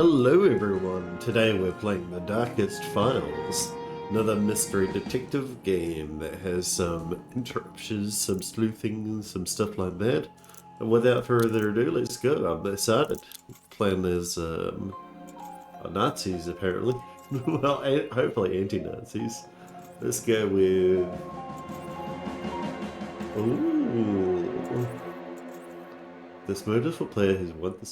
Hello everyone, today we're playing The Darkest Files, another mystery detective game that has some interruptions, some sleuthing, some stuff like that. And without further ado, let's go. I'm excited. Playing as Nazis apparently. Well, hopefully anti-Nazis. Let's go with... Ooh. This motorful player has won the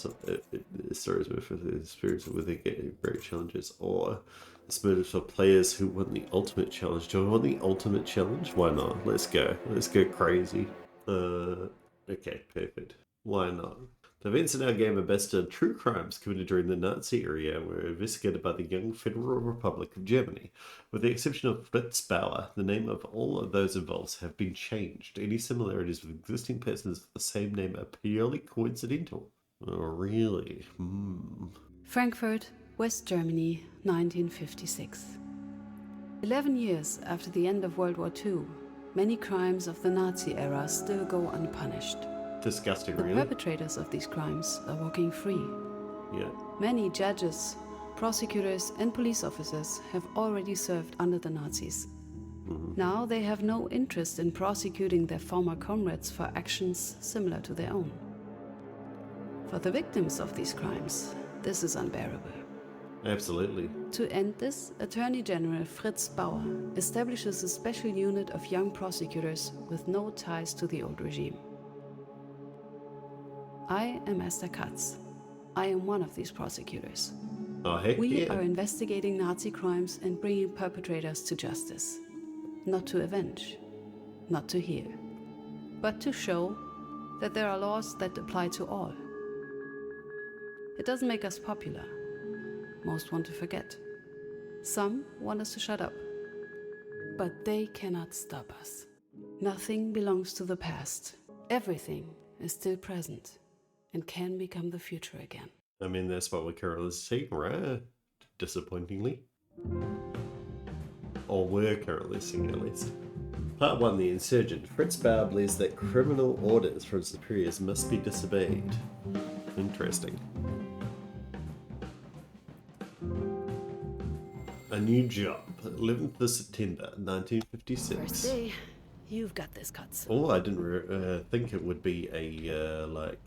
stories with the experience with the great challenges, or this motorful players who won the ultimate challenge. Do I want the ultimate challenge? Why not? Let's go. Let's go crazy. Okay, perfect. Why not? The events in our game are based on true crimes committed during the Nazi era and were investigated by the young Federal Republic of Germany. With the exception of Fritz Bauer, the name of all of those involved have been changed. Any similarities with existing persons with the same name are purely coincidental. Oh, really? Frankfurt, West Germany, 1956. 11 years after the end of World War II, many crimes of the Nazi era still go unpunished. Disgusting, The really. perpetrators of these crimes are walking free. Yeah. Many judges, prosecutors, and police officers have already served under the Nazis. Now they have no interest in prosecuting their former comrades for actions similar to their own. For the victims of these crimes, this is unbearable. Absolutely. To end this, Attorney General Fritz Bauer establishes a special unit of young prosecutors with no ties to the old regime. I am Esther Katz. I am one of these prosecutors. Oh, heck We yeah. are investigating Nazi crimes and bringing perpetrators to justice. Not to avenge, not to heal, but to show that there are laws that apply to all. It doesn't make us popular. Most want to forget. Some want us to shut up. But they cannot stop us. Nothing belongs to the past. Everything is still present and can become the future again. I mean, that's what we're currently seeing, right? Disappointingly. Or we're currently seeing, at least. Part 1, The Insurgent. Fritz Bauer believes that criminal orders from superiors must be disobeyed. Interesting. A new job. 11th of September, 1956. First day, you've got this, Katz. Oh, I didn't think it would be a, like,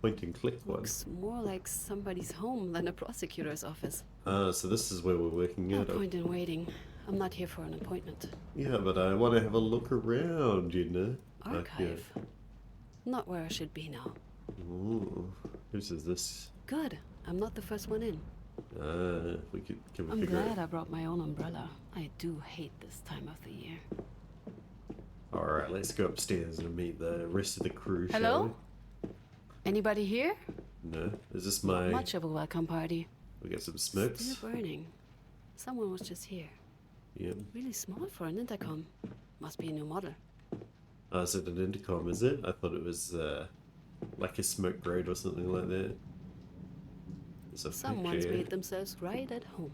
point and click one. Looks more like somebody's home than a prosecutor's office. So this is where we're working No out of. point in waiting. I'm not here for an appointment. Yeah, but I want to have a look around, you know. Archive. Not where I should be now. Ooh, whose is this? Good. I'm not the first one in. We could, can we I'm figure glad out? I brought my own umbrella. I do hate this time of the year. Alright, let's go upstairs and meet the rest of the crew, shall Hello? Anybody here? we? No? Is this my... Much of a welcome party. We got some smokes? Still burning. Someone was just here. Yeah. Really small for an intercom. Must be a new model. Oh, is it an intercom, is it? I thought it was, like a smoke grate or something like that. There's a Someone's picture. made themselves right at home.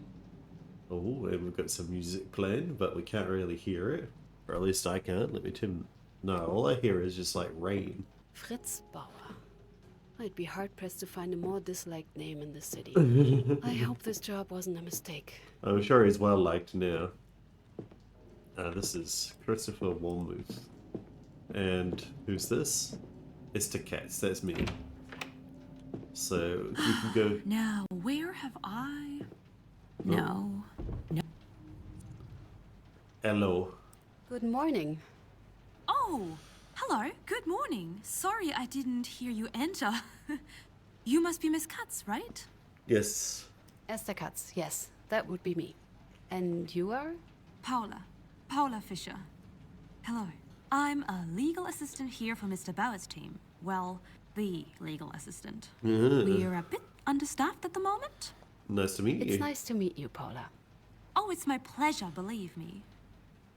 Oh, and we've got some music playing, but we can't really hear it. Or at least I can't. Let me turn... No, all I hear is just like rain. Fritz Bauer. I'd be hard-pressed to find a more disliked name in this city. I hope this job wasn't a mistake. I'm sure he's well liked now. This is Christopher Walmuth. And who's this? Esther Katz, that's me. So you can go... Now, where have I? No. Hello. Good morning. Oh, hello. Good morning. Sorry I didn't hear you enter. You must be Miss Katz, right? Yes. Esther Katz, yes, that would be me. And you are? Paula Fischer. Hello. I'm a legal assistant here for Mr. Bauer's team. Well, the legal assistant. We're a bit understaffed at the moment. Nice to meet you. It's nice to meet you, Paula. Oh, it's my pleasure, believe me.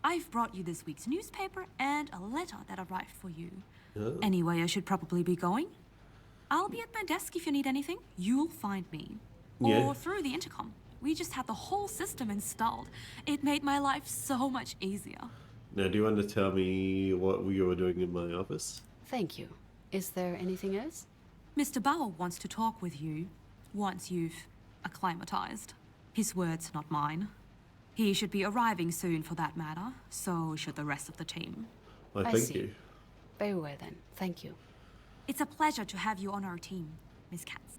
I've brought you this week's newspaper and a letter that arrived for you. Oh. Anyway, I should probably be going. I'll be at my desk if you need anything. You'll find me. Yeah. Or through the intercom. We just had the whole system installed. It made my life so much easier. Now, do you want to tell me what you were doing in my office? Thank you. Is there anything else? Mr. Bauer wants to talk with you once you've acclimatized. His words, not mine. He should be arriving soon for that matter, so should the rest of the team. I I thank see. you. Very well then. Thank you. It's a pleasure to have you on our team, Miss Katz.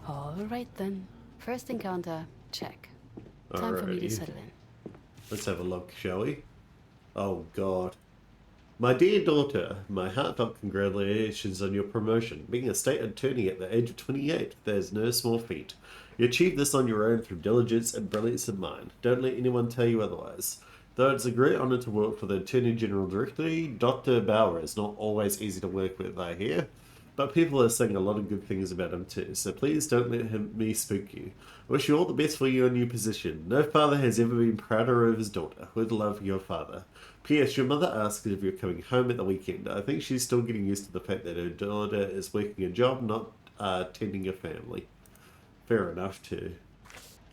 All right then. First encounter, check. Time for me to Alrighty. settle in. Let's have a look, shall we? Oh, God. My dear daughter, my heartfelt congratulations on your promotion. Being a state attorney at the age of 28, there's no small feat. You achieved this on your own through diligence and brilliance of mind. Don't let anyone tell you otherwise. Though it's a great honor to work for the Attorney General directly, Dr. Bauer is not always easy to work with, I hear. But people are saying a lot of good things about him too, so please don't let me spook you. I wish you all the best for your new position. No father has ever been prouder of his daughter. With love, your father. P.S. Your mother asked if you're coming home at the weekend. I think she's still getting used to the fact that her daughter is working a job, not tending a family. Fair enough, too.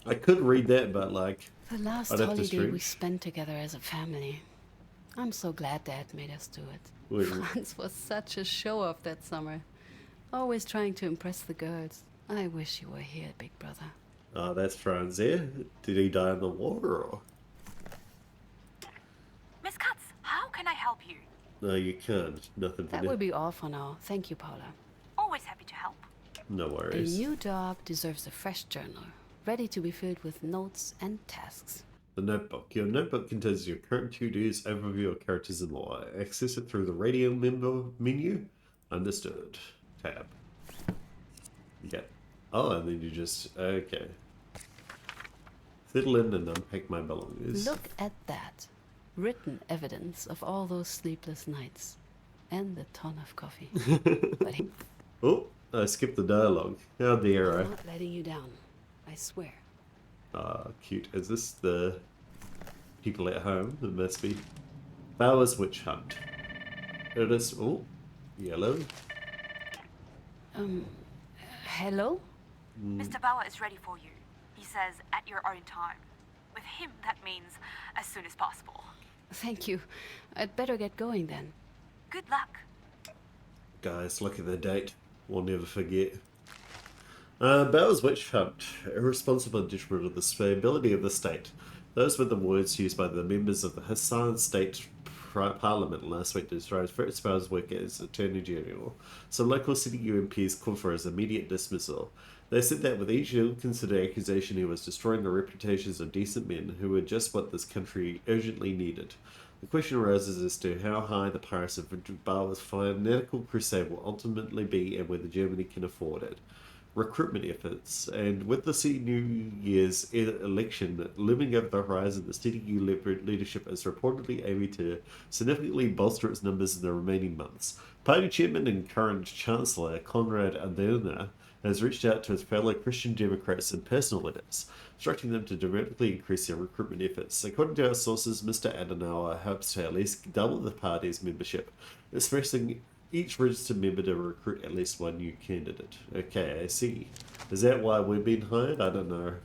I could read that, but, like, The last I'd have to holiday we stretch. spent together as a family. I'm so glad Dad made us do it. Wait. Franz was such a show-off that summer. Always trying to impress the girls. I wish you were here, Big Brother. Oh, that's Franz there. Did he die in the war, or? Miss Katz, how can I help you? No, you can't. Nothing for That that. will be all for now. Thank you, Paula. Always happy to help. No A worries. new job deserves a fresh journal, ready to be filled with notes and tasks. The notebook. Your notebook contains your current to-dos, overview of characters in law. Access it through the radio menu. Understood. Tab. Yeah. Oh, and then you just... Okay. Fiddle in and unpack my belongings. Look at that. Written evidence of all those sleepless nights. And the ton of coffee. But he- Oh, I skipped the dialogue. How dare I? I'm not letting you down. I swear. Ah, cute. Is this the people at home? It must be. Bauer's Witch Hunt. It is... Oh, yellow. Hello? Mr. Bauer is ready for you. He says at your own time. With him, that means as soon as possible. Thank you. I'd better get going then. Good luck. Guys, look at the date. We'll never forget. Bauer's Witch Hunt. Irresponsible and detriment of the stability of the state. Those were the words used by the members of the Hassan State Parliament last week to describe Fritz Bauer's work as Attorney General. Some local city UMPs called for his immediate dismissal. They said that with each ill-considered accusation he was destroying the reputations of decent men who were just what this country urgently needed. The question arises as to how high the price of Bauer's fanatical crusade will ultimately be and whether Germany can afford it. Recruitment efforts, and with the New Year's election looming over the horizon, the CDU leadership is reportedly aiming to significantly bolster its numbers in the remaining months. Party chairman and current Chancellor Konrad Adenauer has reached out to his fellow Christian Democrats in personal letters, instructing them to dramatically increase their recruitment efforts. According to our sources, Mr. Adenauer hopes to at least double the party's membership, expressing each registered member to recruit at least one new candidate. Okay, I see. Is that why we've been hired? I don't know.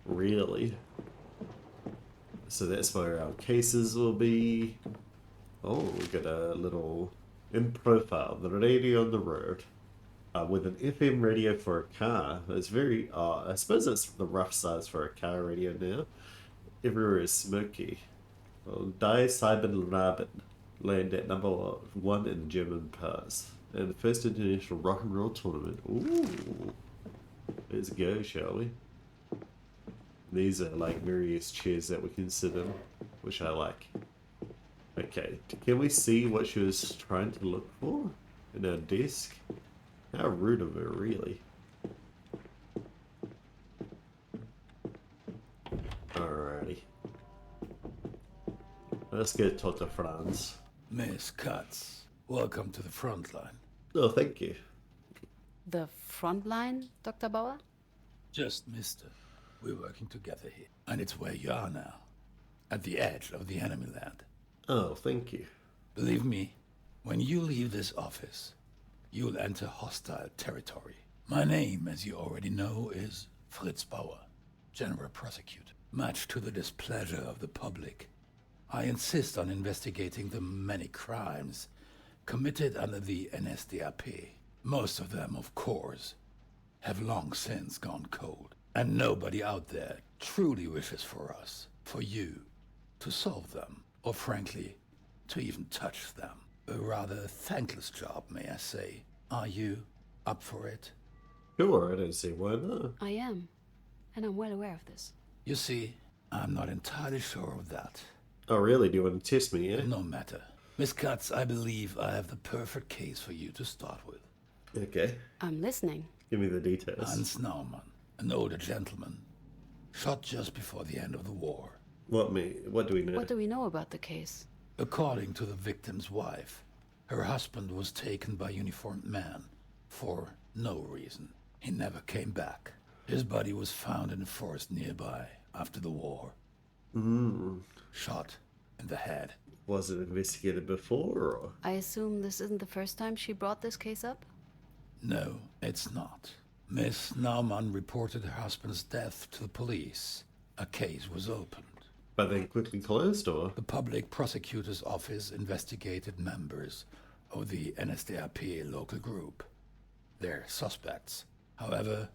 Really? So that's where our cases will be. Oh, we got a little in profile. The radio on the road. With an FM radio for a car. It's very, I suppose it's the rough size for a car radio now. Everywhere is smoky. Well, Die Cyberraben land at number 1 in the German Pass. And the first international rock and roll tournament. Ooh. Let's go, shall we? These are like various chairs that we can sit in, which I like. Okay, can we see what she was trying to look for in our desk? How rude of her, really. Alrighty. Let's go talk to Franz. Miss Katz, welcome to the front line. Oh, thank you. The front line, Dr. Bauer? Just mister. We're working together here. And it's where you are now. At the edge of the enemy land. Oh, thank you. Believe me, when you leave this office, you'll enter hostile territory. My name, as you already know, is Fritz Bauer, General Prosecutor. Much to the displeasure of the public, I insist on investigating the many crimes committed under the NSDAP. Most of them, of course, have long since gone cold. And nobody out there truly wishes for us, for you, to solve them, or frankly, to even touch them. A rather thankless job, may I say. Are you up for it? Sure, I don't see why not. I am, and I'm well aware of this. You see, I'm not entirely sure of that. Oh, really? Do you want to test me, yeah? No matter. Miss Katz, I believe I have the perfect case for you to start with. Okay. I'm listening. Give me the details. Hans Naumann, an older gentleman, shot just before the end of the war. What do we know? What do we know about the case? According to the victim's wife, her husband was taken by uniformed men for no reason. He never came back. His body was found in a forest nearby after the war. Shot in the head. Was it investigated before, or? I assume this isn't the first time she brought this case up? No, it's not. Miss Naumann reported her husband's death to the police. A case was opened. But then quickly closed, or? The public prosecutor's office investigated members of the NSDAP local group. They're suspects. However,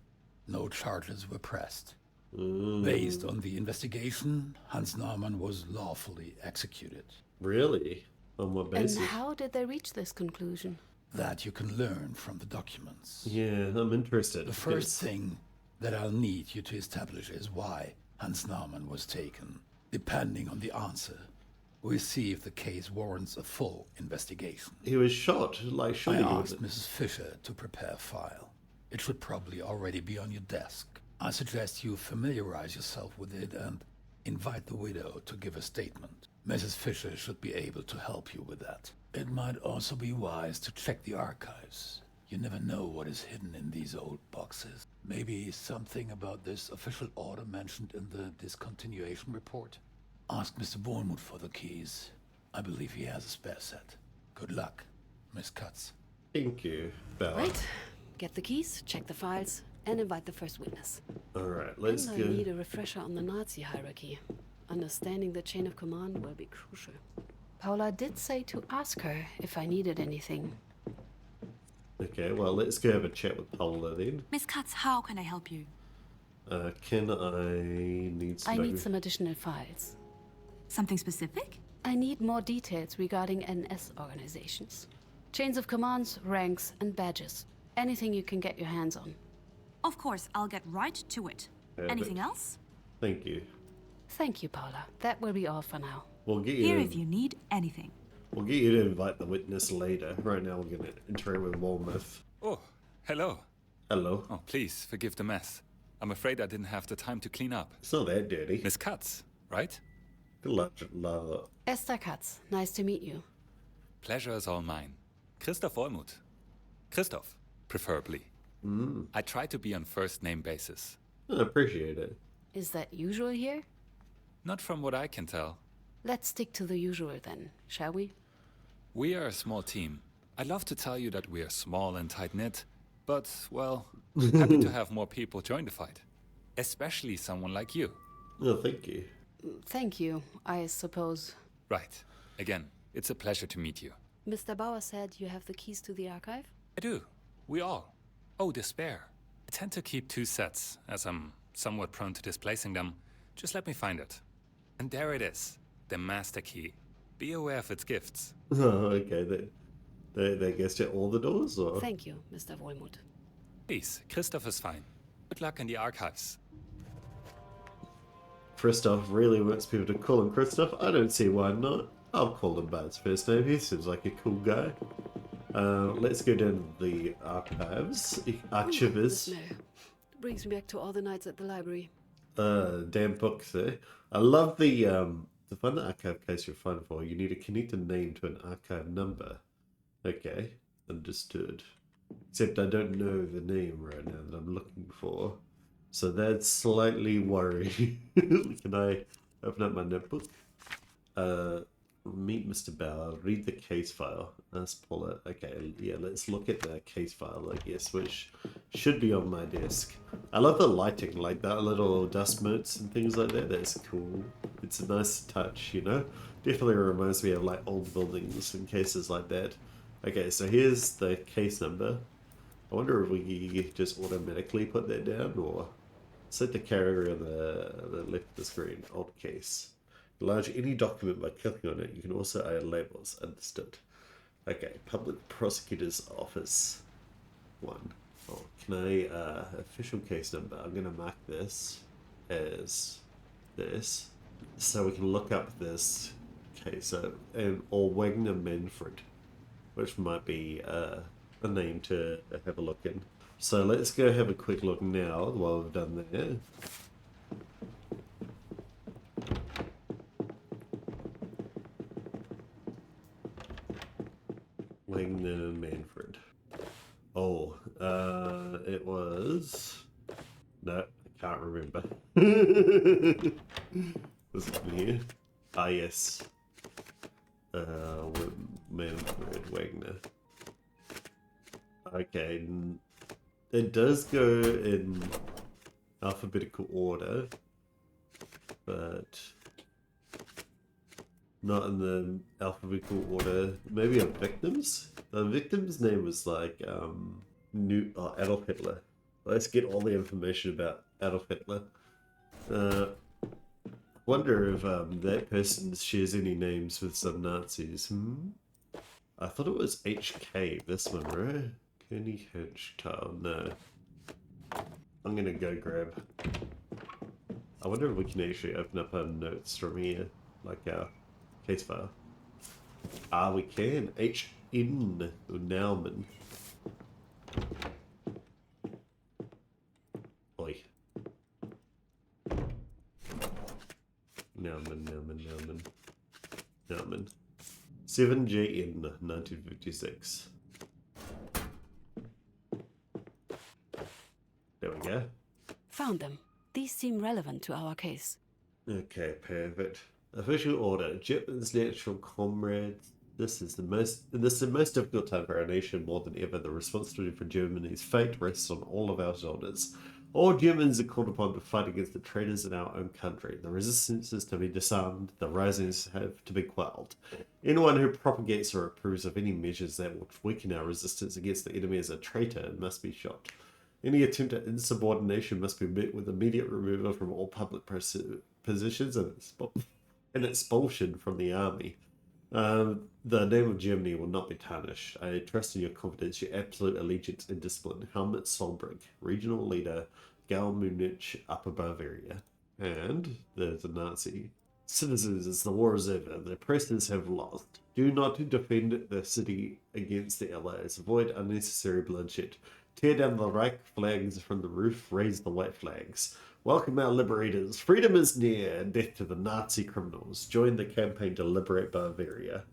no charges were pressed. Based on the investigation, Hans Naumann was lawfully executed. Really? On what basis? And how did they reach this conclusion? That you can learn from the documents. Yeah, I'm interested. The first thing that I'll need you to establish is why Hans Naumann was taken. Depending on the answer, we'll see if the case warrants a full investigation. He was shot, like I shooting. asked Mrs. Fisher to prepare a file. It should probably already be on your desk. I suggest you familiarize yourself with it and invite the widow to give a statement. Mrs. Fisher should be able to help you with that. It might also be wise to check the archives. You never know what is hidden in these old boxes. Maybe something about this official order mentioned in the discontinuation report. Ask Mr. Bournemouth for the keys. I believe he has a spare set. Good luck, Miss Katz. Thank you, Bella. Right. Get the keys, check the files, and invite the first witness. Alright, let's And go. I need a refresher on the Nazi hierarchy. Understanding the chain of command will be crucial. Paula did say to ask her if I needed anything. Okay, well, let's go have a chat with Paula then. Miss Katz, how can I help you? Can I need some... I need some additional files. Something specific? I need more details regarding NS organizations. Chains of commands, ranks, and badges. Anything you can get your hands on. Of course, I'll get right to it. Anything else? Thank you. Thank you, Paula. That will be all for now. We'll get you Here to, if you need anything. we'll get you to invite the witness later. Right now we're going to interact with Bournemouth. Oh, hello. Hello. Oh, please forgive the mess. I'm afraid I didn't have the time to clean up. It's not that dirty. Miss Katz, right? Esther Katz, nice to meet you. Pleasure is all mine. Christoph Olmuth. Christoph, preferably. I try to be on first name basis. I appreciate it. Is that usual here? Not from what I can tell. Let's stick to the usual then, shall we? We are a small team. I'd love to tell you that we are small and tight-knit, but, well, happy to have more people join the fight. Especially someone like you. Oh, thank you. Thank you, I suppose. Right. Again, it's a pleasure to meet you. Mr. Bauer said you have the keys to the archive? I do. We all. Oh, despair. I tend to keep 2 sets, as I'm somewhat prone to displacing them. Just let me find it. And there it is. The master key. Be aware of its gifts. Oh, okay. They guessed at all the doors, or? Thank you, Mr. Wohlmuth. Please, Christoph is fine. Good luck in the archives. Christoph really wants people to call him Christoph. I don't see why not. I'll call him by his first name. He seems like a cool guy. Let's go down to the archives. Archivist. No. Brings me back to all the nights at the library. Damn books, eh? I love the to find the archive case you're finding for, you need to connect a name to an archive number. Okay, understood. Except I don't know the name right now that I'm looking for. So that's slightly worrying. Can I open up my notebook? Meet Mr. Bauer, read the case file. Let's pull it. Okay, yeah, let's look at the case file, I guess, which should be on my desk. I love the lighting, like that little dust motes and things like that. That's cool. It's a nice touch, you know? Definitely reminds me of like old buildings and cases like that. Okay, so here's the case number. I wonder if we can just automatically put that down, or set the category on the left of the screen, alt case. Enlarge any document by clicking on it. You can also add labels. Understood. Okay, Public Prosecutor's Office 1. Oh, can I, official case number. I'm gonna mark this as this, so we can look up this case, or Wagner Manfred, which might be, a name to have a look in. So let's go have a quick look now while we've done that. Wagner Manfred. Oh, it was... No, I can't remember. Was it in here? Ah, yes. Manfred Wagner. Okay, it does go in alphabetical order, but not in the alphabetical order. Maybe of victims? The victim's name was like Adolf Hitler. Let's get all the information about Adolf Hitler. Wonder if that person shares any names with some Nazis. I thought it was HK, this one, right? Kenny Hedgetile, no. I'm gonna go grab. I wonder if we can actually open up our notes from here, like our case file. Ah, we can. HN Naumann. Oi. Naumann. 7JN 1956. There we go. Found them. These seem relevant to our case. Okay, perfect. Official order. Germany's natural comrades. This is the most difficult time for our nation. More than ever, the responsibility for Germany's fate rests on all of our shoulders. All Germans are called upon to fight against the traitors in our own country. The resistance is to be disarmed. The risings have to be quelled. Anyone who propagates or approves of any measures that will weaken our resistance against the enemy as a traitor and must be shot. Any attempt at insubordination must be met with immediate removal from all public positions and expulsion from the army. The name of Germany will not be tarnished. I trust in your confidence, your absolute allegiance and discipline. Helmut Solberg, regional leader, Gal Munich, Upper Bavaria. And there's a Nazi. Citizens, as the war is over, the oppressors have lost. Do not defend the city against the Allies. Avoid unnecessary bloodshed. Tear down the Reich flags from the roof, raise the white flags. Welcome our liberators. Freedom is near, and death to the Nazi criminals. Join the campaign to liberate Bavaria.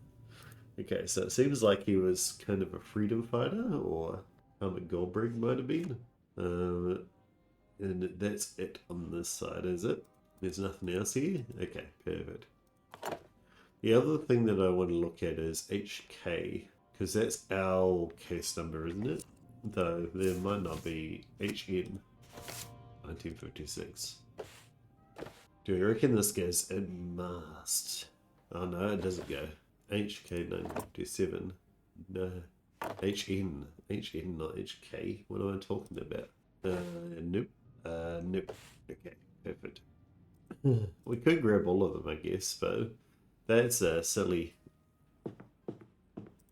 Okay, so it seems like he was kind of a freedom fighter, or Helmut Goldberg might have been. And that's it on this side, is it? There's nothing else here? Okay, perfect. The other thing that I want to look at is HK, because that's our case number, isn't it? Though there might not be HN 1956. Do you reckon this goes? It must. Oh no, it doesn't go. HK 957. No. HN, not HK. What am I talking about? Nope. Nope. Okay, perfect. We could grab all of them, I guess, but that's silly.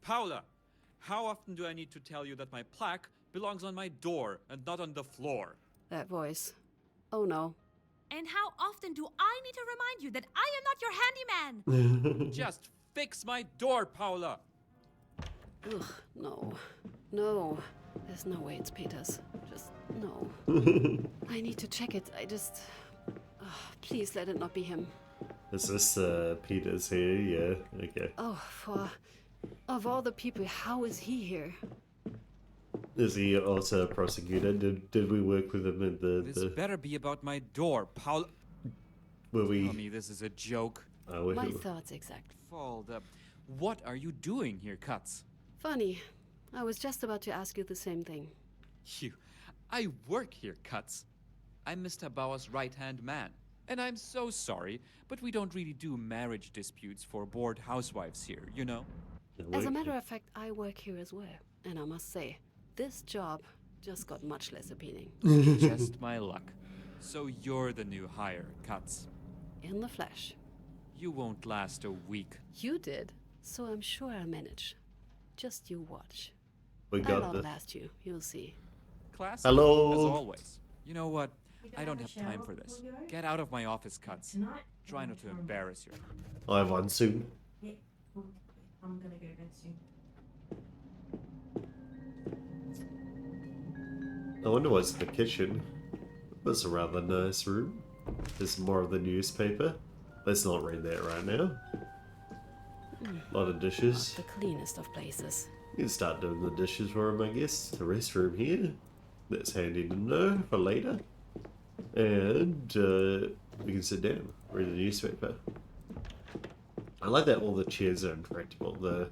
Paula, how often do I need to tell you that my plaque belongs on my door and not on the floor? That voice. Oh no. And how often do I need to remind you that I am not your handyman? Just fix my door, Paula! Ugh, no. No. There's no way it's Peter's. Just no. I need to check it. Please let it not be him. Is this Peter's here? Yeah, okay. Oh, of all the people, how is he here? Is he also a prosecutor? Did we work with him in This better be about my door, Paula. Were we? Tell me this is a joke. My thoughts exactly. Fold up. What are you doing here, Katz? Funny. I was just about to ask you the same thing. I work here, Katz. I'm Mr. Bauer's right-hand man. And I'm so sorry, but we don't really do marriage disputes for bored housewives here, you know? As a matter of fact, I work here as well. And I must say, This job just got much less appealing. Just my luck. So you're the new hire, Katz. In the flesh. You won't last a week. You did, so I'm sure I'll manage. Just you watch. We I'll got this. outlast you, you'll see. Classic, Hello. as always. You know what? I don't have time for this. Get out of my office, Katz. Try not to embarrass yourself. I have one soon. Yeah, I'm gonna go to bed soon. I wonder what's in the kitchen. That's a rather nice room. There's more of the newspaper. Let's not read that right now. A lot of dishes. The cleanest of places. You can start doing the dishes for him, I guess. The restroom here. That's handy to know for later. And we can sit down, read the newspaper. I like that all the chairs are interactable. They're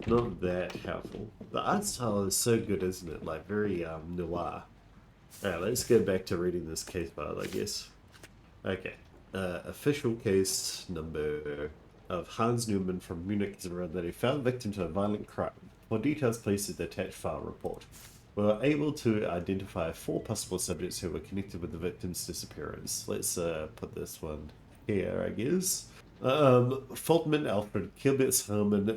not that helpful. The art style is so good, isn't it? Like very noir. Alright, let's go back to reading this case file, I guess. Okay. Official case number of Hans Neumann from Munich is around that he fell victim to a violent crime. For details, please see the attached file report. We were able to identify 4 possible subjects who were connected with the victim's disappearance. Let's put this one here, I guess. Fultman, Alfred, Kilbitz, Herman,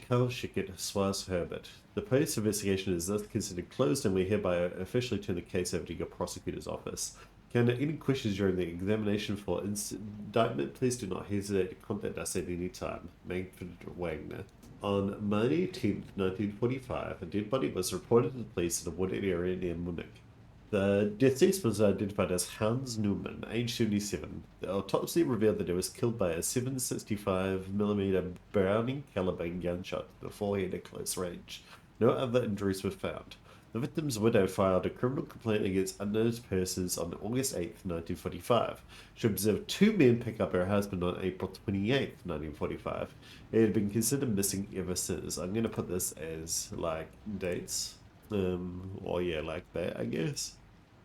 Karl Schickett, Swaz, Herbert. The police investigation is thus considered closed, and we hereby officially turn the case over to your prosecutor's office. Can there any questions during the examination for indictment? Please do not hesitate to contact us at any time. Manfred Wagner. On May 10th, 1945, a dead body was reported to the police in a wooded area near Munich. The deceased was identified as Hans Neumann, age 77. The autopsy revealed that he was killed by a 7.65mm Browning caliber gunshot to the forehead at close range. No other injuries were found. The victim's widow filed a criminal complaint against unknown persons on August 8, 1945. She observed 2 men pick up her husband on April 28, 1945. He had been considered missing ever since. I'm going to put this as, like, dates. Or yeah, like that, I guess.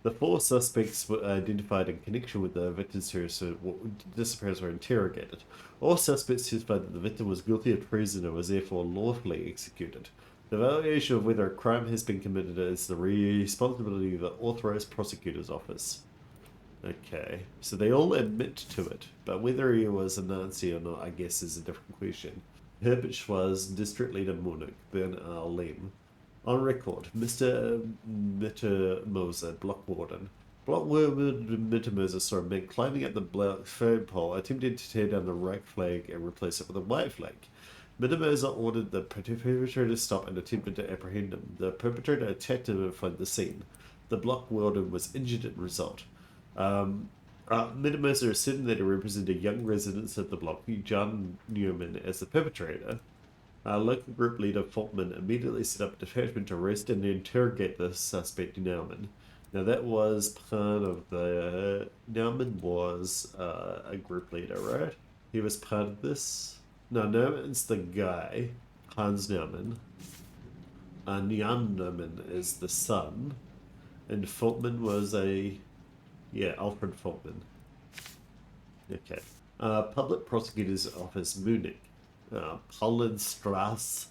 The 4 suspects were identified in connection with the victim's disappearance were interrogated. All suspects testified that the victim was guilty of treason and was therefore lawfully executed. The evaluation of whether a crime has been committed is the responsibility of the authorized prosecutor's office. Okay, so they all admit to it, but whether he was a Nazi or not, I guess, is a different question. Herbert Schwarz, District Leader Munich, Bern R. Lem. On record, Mr. Mittermoser, Block Warden. Block Warden Mittermoser saw a man climbing up the black phone pole, attempting to tear down the Reich flag and replace it with a white flag. Mittermoser ordered the perpetrator to stop and attempted to apprehend him. The perpetrator attacked him and fled the scene. The block warden was injured as a result. Mittermoser asserted that he represented young residents of the block, John Neumann, as the perpetrator. Local group leader Fultman immediately set up a detachment to arrest and interrogate the suspect Neumann. Now that was part of the... Neumann was a group leader, right? He was part of this... No, Neumann's the guy, Hans Neumann. Jan Neumann is the son. And Fultman was a... Yeah, Alfred Fultman. Okay. Public Prosecutor's Office, Munich. Pollenstrasse,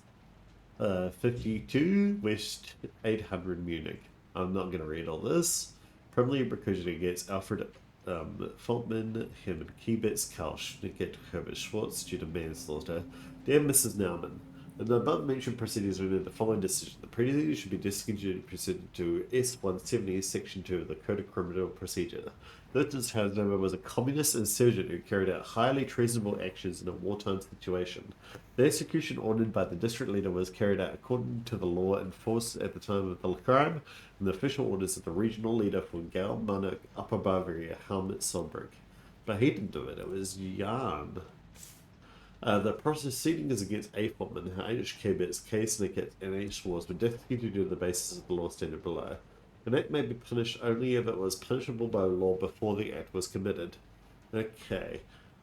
52, West 800, Munich. I'm not going to read all this. Primarily percussion against Alfred Fultman, Hermann Kiebitz, Karl Schnickett, Herbert Schwartz due to manslaughter. Dear Mrs. Naumann, in the above-mentioned proceedings, we made the following decision. The proceedings should be discontinued pursuant to S-170, Section 2 of the Code of Criminal Procedure. Lieutenant Hans Neumann was a communist insurgent who carried out highly treasonable actions in a wartime situation. The execution ordered by the district leader was carried out according to the law in force at the time of the crime, and the official orders of the regional leader for Gau Monarch Upper Bavaria, Helmut Solberg. But he didn't do it, it was Jan. The proceedings against A. Fultman, H. Kiebitz, K. Snicket, and H. Schwartz were discontinued on the basis of the law stated below. An act may be punished only if it was punishable by law before the act was committed. Okay.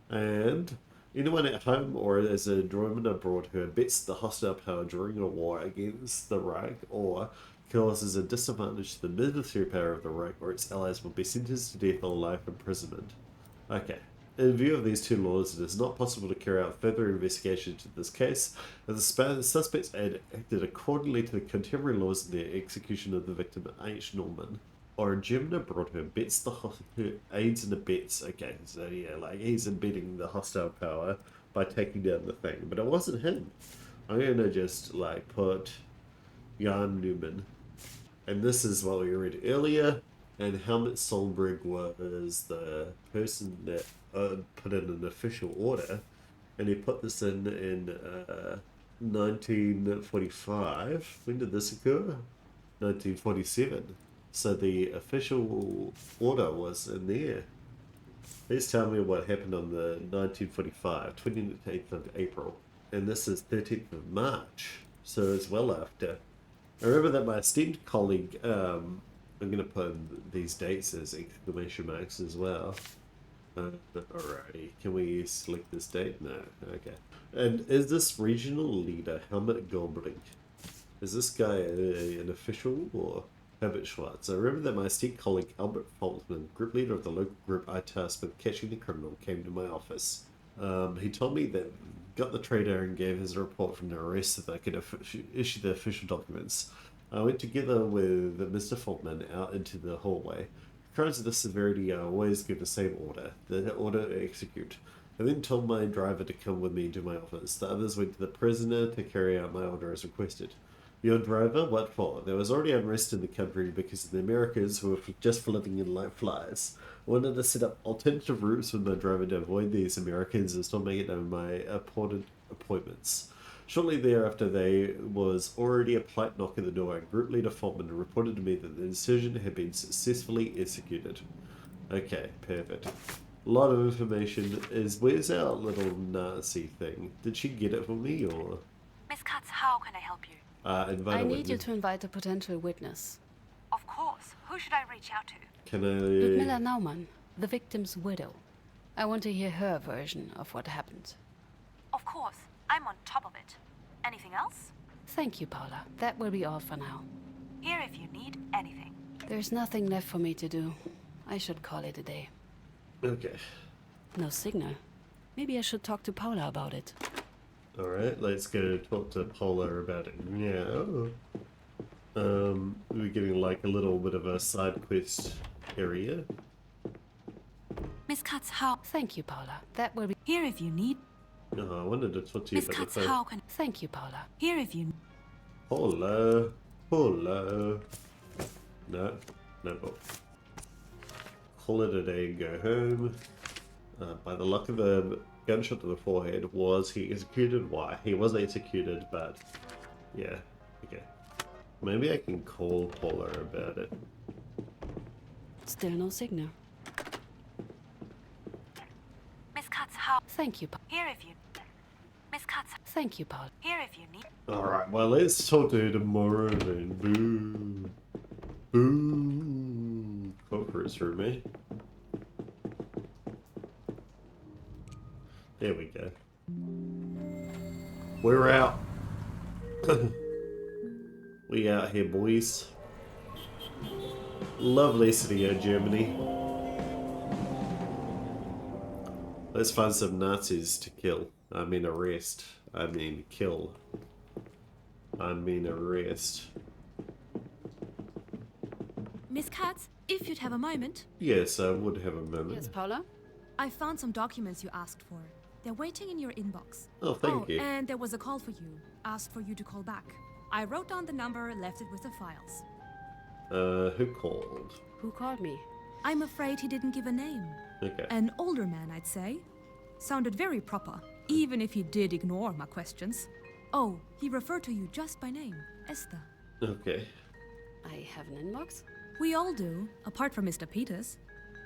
And anyone at home or as a German abroad who abets the hostile power during a war against the Reich or causes a disadvantage to the military power of the Reich or its allies will be sentenced to death or life imprisonment. Okay. In view of these two laws, it is not possible to carry out further investigation into this case, as the suspects had acted accordingly to the contemporary laws in the execution of the victim H. Norman. Or Jimna brought her bets, her aids and abets. Okay, so yeah, like he's embedding the hostile power by taking down the thing, but it wasn't him. I'm gonna just like put Jan Newman, and this is what we read earlier. And Helmut Solberg was the person that put in an official order, and he put this in 1945. When did this occur? 1947. So the official order was in there. Please tell me what happened on the 1945, 28th of April. And this is 13th of March, so it's well after. I remember that my esteemed colleague, I'm going to put these dates as exclamation marks as well. Alrighty, can we select this date? No, okay. And is this regional leader Helmut Goldbrink? Is this guy an official or Herbert Schwartz? I remember that my esteemed colleague Albert Faultman, group leader of the local group I tasked with catching the criminal, came to my office. He told me that got the trader and gave his report from the arrest so that I could issue the official documents. I went together with Mr. Faultman out into the hallway. Crimes of this severity I always give the same order, the order to execute. I then told my driver to come with me to my office. The others went to the prisoner to carry out my order as requested. Your driver? What for? There was already unrest in the country because of the Americans who were just flitting in like flies. I wanted to set up alternative routes with my driver to avoid these Americans and still make it known my important appointments. Shortly thereafter, there was already a polite knock at the door, and Group Leader Faultman reported to me that the decision had been successfully executed. Okay, perfect. A lot of information. Where's our little Nazi thing? Did she get it for me, or? Miss Katz, how can I help you? Invite I a need witness. you to invite a potential witness. Of course. Who should I reach out to? Can I? Ludmilla Naumann, the victim's widow. I want to hear her version of what happened. Of course. I'm on top of it. Anything else? Thank you, Paula. That will be all for now. Here if you need anything. There's nothing left for me to do. I should call it a day. Okay. No signal. Maybe I should talk to Paula about it. Alright, let's go talk to Paula about it now. We're getting like a little bit of a side quest area. Miss Katz, how? Thank you, Paula. That will be... Here if you need. Oh, I wanted to talk to you Miss about Katz, the phone. how can? Thank you, Paula. Here if you. Paula. Paula. No, no book. Call it a day and go home. By the luck of the gunshot to the forehead, was he executed? Why? He was executed, but yeah, okay. Maybe I can call Paula about it. Still no signal. Miss Katz, how? Thank you, Here if you. Miss Katz. Thank you, Paula. Here if you need. Alright, well, let's talk to her tomorrow then. Boo. Boo. Conference room, eh? There we go. We're out. We out here, boys. Lovely city of Germany. Let's find some Nazis to kill. I mean arrest. I mean kill. I mean arrest. Miss Katz, if you'd have a moment. Yes, I would have a moment. Yes, Paula? I found some documents you asked for. They're waiting in your inbox. Oh, thank you. And there was a call for you. Asked for you to call back. I wrote down the number, left it with the files. Who called? Who called me? I'm afraid he didn't give a name. Okay. An older man, I'd say. Sounded very proper, even if he did ignore my questions. Oh, he referred to you just by name, Esther. Okay. I have an inbox? We all do, apart from Mr. Peters.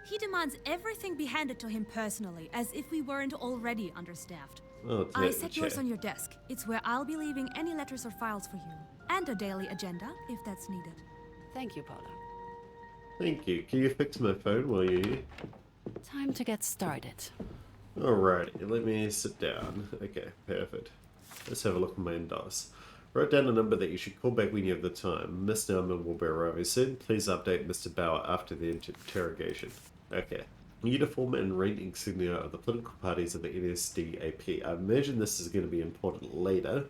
He demands everything be handed to him personally, as if we weren't already understaffed. Oh, I set yours on your desk. It's where I'll be leaving any letters or files for you. And a daily agenda, if that's needed. Thank you, Paula. Thank you. Can you fix my phone while you're here? Time to get started. Alrighty, let me sit down. Okay, perfect. Let's have a look at my inbox. Wrote down a number that you should call back when you have the time. Miss Naumann will be arriving soon. Please update Mr. Bauer after the interrogation. Okay. Uniform and rank insignia of the political parties of the NSDAP. I imagine this is going to be important later.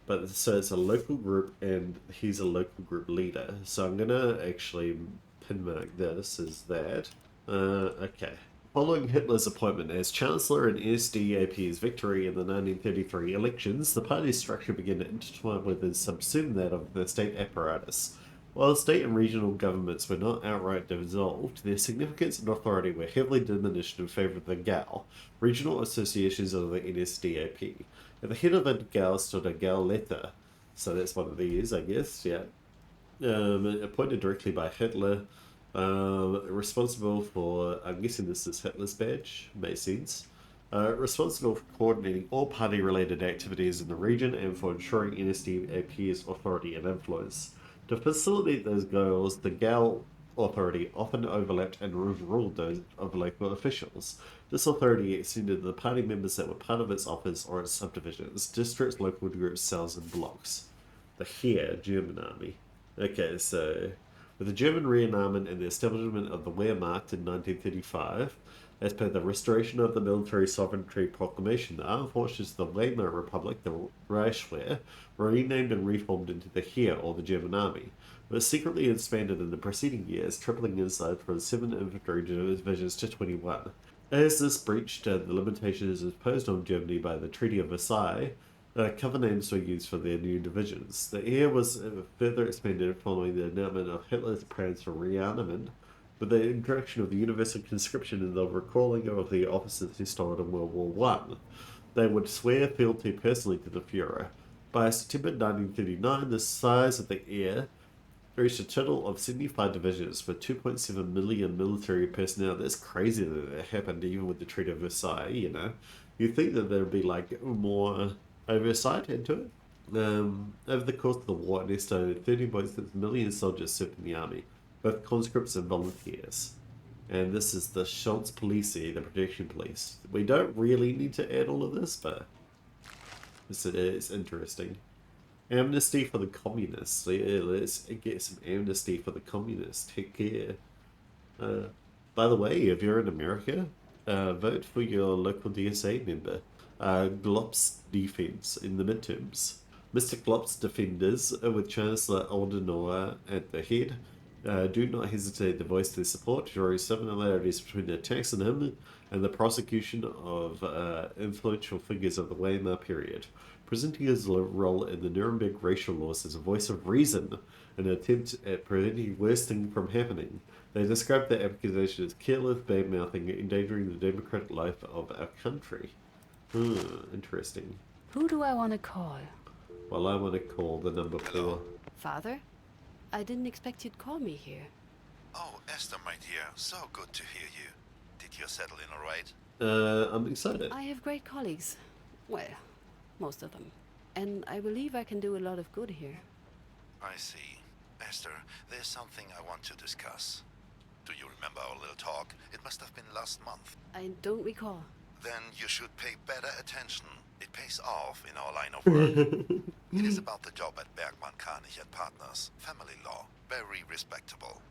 But so it's a local group, and he's a local group leader. So I'm gonna actually pin mark this as that. Okay. Following Hitler's appointment as Chancellor and NSDAP's victory in the 1933 elections, the party's structure began to intertwine with and subsume that of the state apparatus. While state and regional governments were not outright dissolved, their significance and authority were heavily diminished in favor of the GAL, regional associations of the NSDAP. At the head of the GAL stood a Gauleiter, so that's one of these, I guess, yeah. Appointed directly by Hitler, responsible for, I'm guessing this is Hitler's badge, makes sense. Responsible for coordinating all party-related activities in the region and for ensuring NSDAP's authority and influence. To facilitate those goals, the GAL authority often overlapped and overruled those of local officials. This authority extended to the party members that were part of its office or its subdivisions, districts, local groups, cells, and blocks. The Heer, German army. Okay, so with the German rearmament and the establishment of the Wehrmacht in 1935, as per the restoration of the military sovereignty proclamation, the armed forces of the Weimar Republic, the Reichswehr, were renamed and reformed into the Heer, or the German army. It was secretly expanded in the preceding years, tripling in size from 7 infantry divisions to 21. As this breached the limitations imposed on Germany by the Treaty of Versailles, cover names were used for their new divisions. The Heer was further expanded following the announcement of Hitler's plans for rearmament, with the introduction of the universal conscription and the recalling of the officers who starred in World War I. They would swear fealty personally to the Fuhrer. By September 1939, the size of the Heer reached a total of 75 divisions with 2.7 million military personnel. That's crazy that it happened even with the Treaty of Versailles, you know. You'd think that there would be like more oversight into it. Over the course of the war, an estimated 13.6 million soldiers served in the army, both conscripts and volunteers. And this is the Schutzpolizei, the protection police. We don't really need to add all of this, but it's interesting. Amnesty for the communists. Let's get some amnesty for the communists. Take care. By the way, if you're in America, vote for your local DSA member. Glop's defense in the midterms. Mr. Glop's defenders, with Chancellor Oldenauer at the head, do not hesitate to voice their support, drawing similarities between the attacks on him and the prosecution of influential figures of the Weimar period, presenting his role in the Nuremberg racial laws as a voice of reason, an attempt at preventing worse things from happening. They describe the accusation as careless bad-mouthing, endangering the democratic life of our country. Interesting. Who do I want to call? Well, I want to call the number 4. Father? I didn't expect you'd call me here. Oh, Esther, my dear, so good to hear you. Did you settle in all right? I'm excited. I have great colleagues. Well, most of them. And I believe I can do a lot of good here. I see. Esther, there's something I want to discuss. Do you remember our little talk? It must have been last month. I don't recall. Then you should pay better attention. It pays off in our line of work. It is about the job at Bergmann, Kranich and Partners. Family law. Very respectable.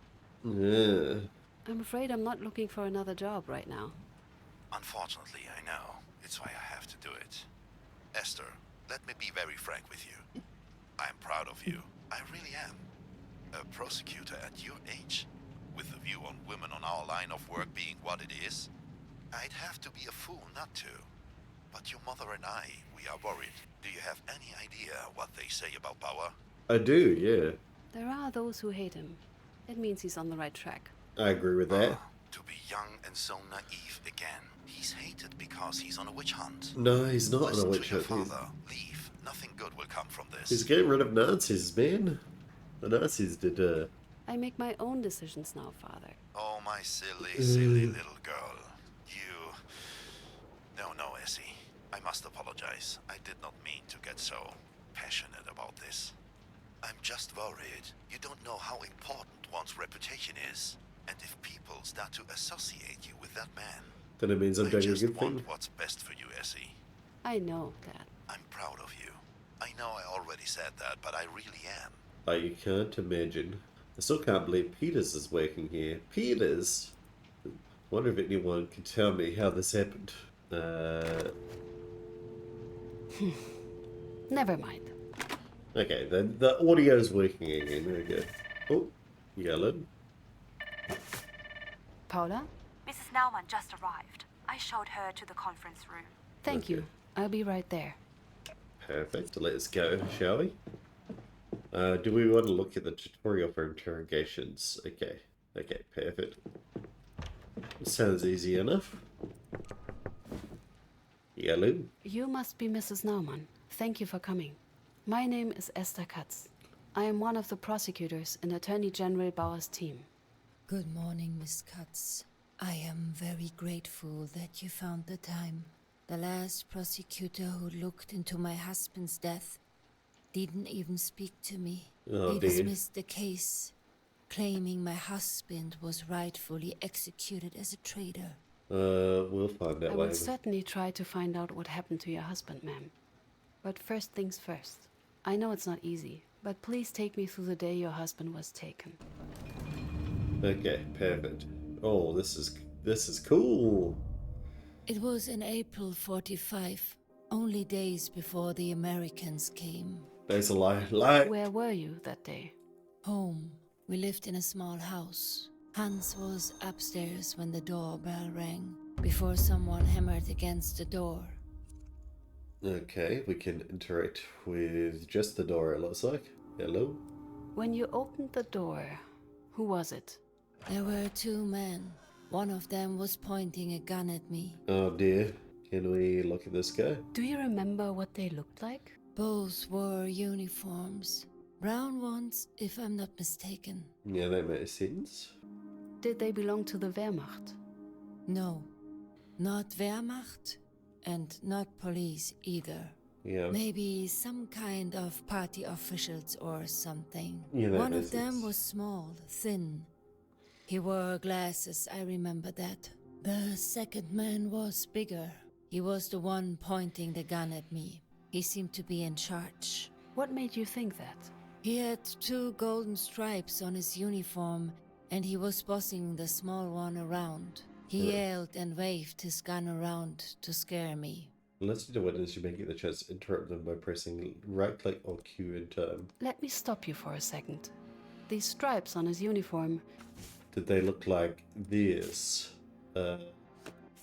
Yeah. I'm afraid I'm not looking for another job right now. Unfortunately, I know. It's why I have to do it. Esther, let me be very frank with you. I'm proud of you. I really am. A prosecutor at your age, with the view on women on our line of work being what it is, I'd have to be a fool not to. But your mother and I, we are worried. Do you have any idea what they say about Bauer? I do, yeah. There are those who hate him. It means he's on the right track. I agree with that. To be young and so naive again. He's hated because he's on a witch hunt. No, he's not on a witch Listen to your hunt. father. Leave. Nothing good will come from this. He's getting rid of Nazis, man. The Nazis did, I make my own decisions now, Father. Oh, my silly, silly little girl. You... No, Essie. I must apologize. I did not mean to get so passionate about this. I'm just worried. You don't know how important one's reputation is. And if people start to associate you with that man... then it means I'm doing a just good want thing. what's best for you, Essie. I know that. I'm proud of you. I know I already said that, but I really am. Like, you can't imagine. I still can't believe Peters is working here. Peters? wonder if anyone can tell me how this happened. Never mind. Okay, the audio's working again. There we go. Oh, yellow. Paula? Mrs. Naumann just arrived. I showed her to the conference room. Thank Okay. you. I'll be right there. Perfect. Let's go, shall we? Do we want to look at the tutorial for interrogations? Okay. Okay, perfect. Sounds easy enough. Yellow. You must be Mrs. Naumann. Thank you for coming. My name is Esther Katz. I am one of the prosecutors in Attorney General Bauer's team. Good morning, Miss Katz. I am very grateful that you found the time. The last prosecutor who looked into my husband's death didn't even speak to me. Oh, They dear. dismissed the case, claiming my husband was rightfully executed as a traitor. We'll find I out will later. certainly try to find out what happened to your husband, ma'am. But first things first. I know it's not easy, but please take me through the day your husband was taken. Okay, perfect. Oh, this is cool. It was in April 45, only days before the Americans came. There's a lie. Where were you that day? Home. We lived in a small house. Hans was upstairs when the doorbell rang, before someone hammered against the door. Okay, we can interact with just the door, it looks like. Hello? When you opened the door, who was it? There were two men. One of them was pointing a gun at me. Oh dear. Can we look at this guy? Do you remember what they looked like? Both wore uniforms. Brown ones, if I'm not mistaken. Yeah, that makes sense. Did they belong to the Wehrmacht? No, not Wehrmacht and not police either. Yeah. Maybe some kind of party officials or something. Yeah, that One makes of them sense. was small, thin. He wore glasses, I remember that. The second man was bigger. He was the one pointing the gun at me. He seemed to be in charge. What made you think that? He had two golden stripes on his uniform, and he was bossing the small one around. He yelled and waved his gun around to scare me. Unless you do witness, you may get the chance to interrupt them by pressing right-click or Q in turn. Let me stop you for a second. These stripes on his uniform, Did they look like this?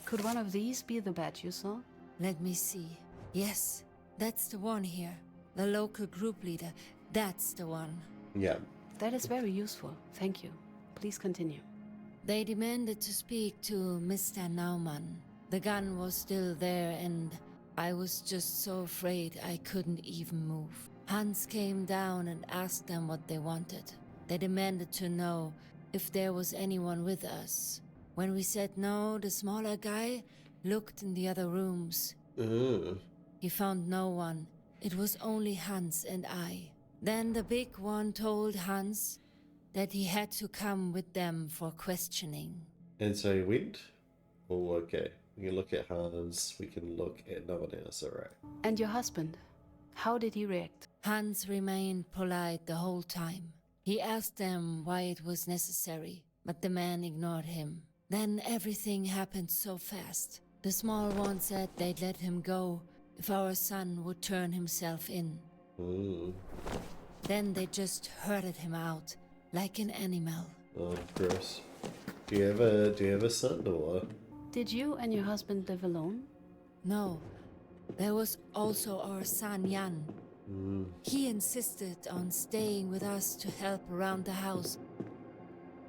could one of these be the badge you saw? Let me see. Yes, that's the one here. The local group leader. That's the one. Yeah. That is very useful. Thank you. Please continue. They demanded to speak to Mr. Naumann. The gun was still there, and I was just so afraid I couldn't even move. Hans came down and asked them what they wanted. They demanded to know if there was anyone with us. When we said no, the smaller guy looked in the other rooms. He found no one. It was only Hans and I. Then the big one told Hans that he had to come with them for questioning. And so he went? Oh, okay. We can look at Hans. We can look at no one else. Alright. And your husband? How did he react? Hans remained polite the whole time. He asked them why it was necessary, but the man ignored him. Then everything happened so fast. The small one said they'd let him go if our son would turn himself in. Ooh. Then they just herded him out, like an animal. Oh, gross. Do you have a son or? Did you and your husband live alone? No, there was also our son Jan. He insisted on staying with us to help around the house,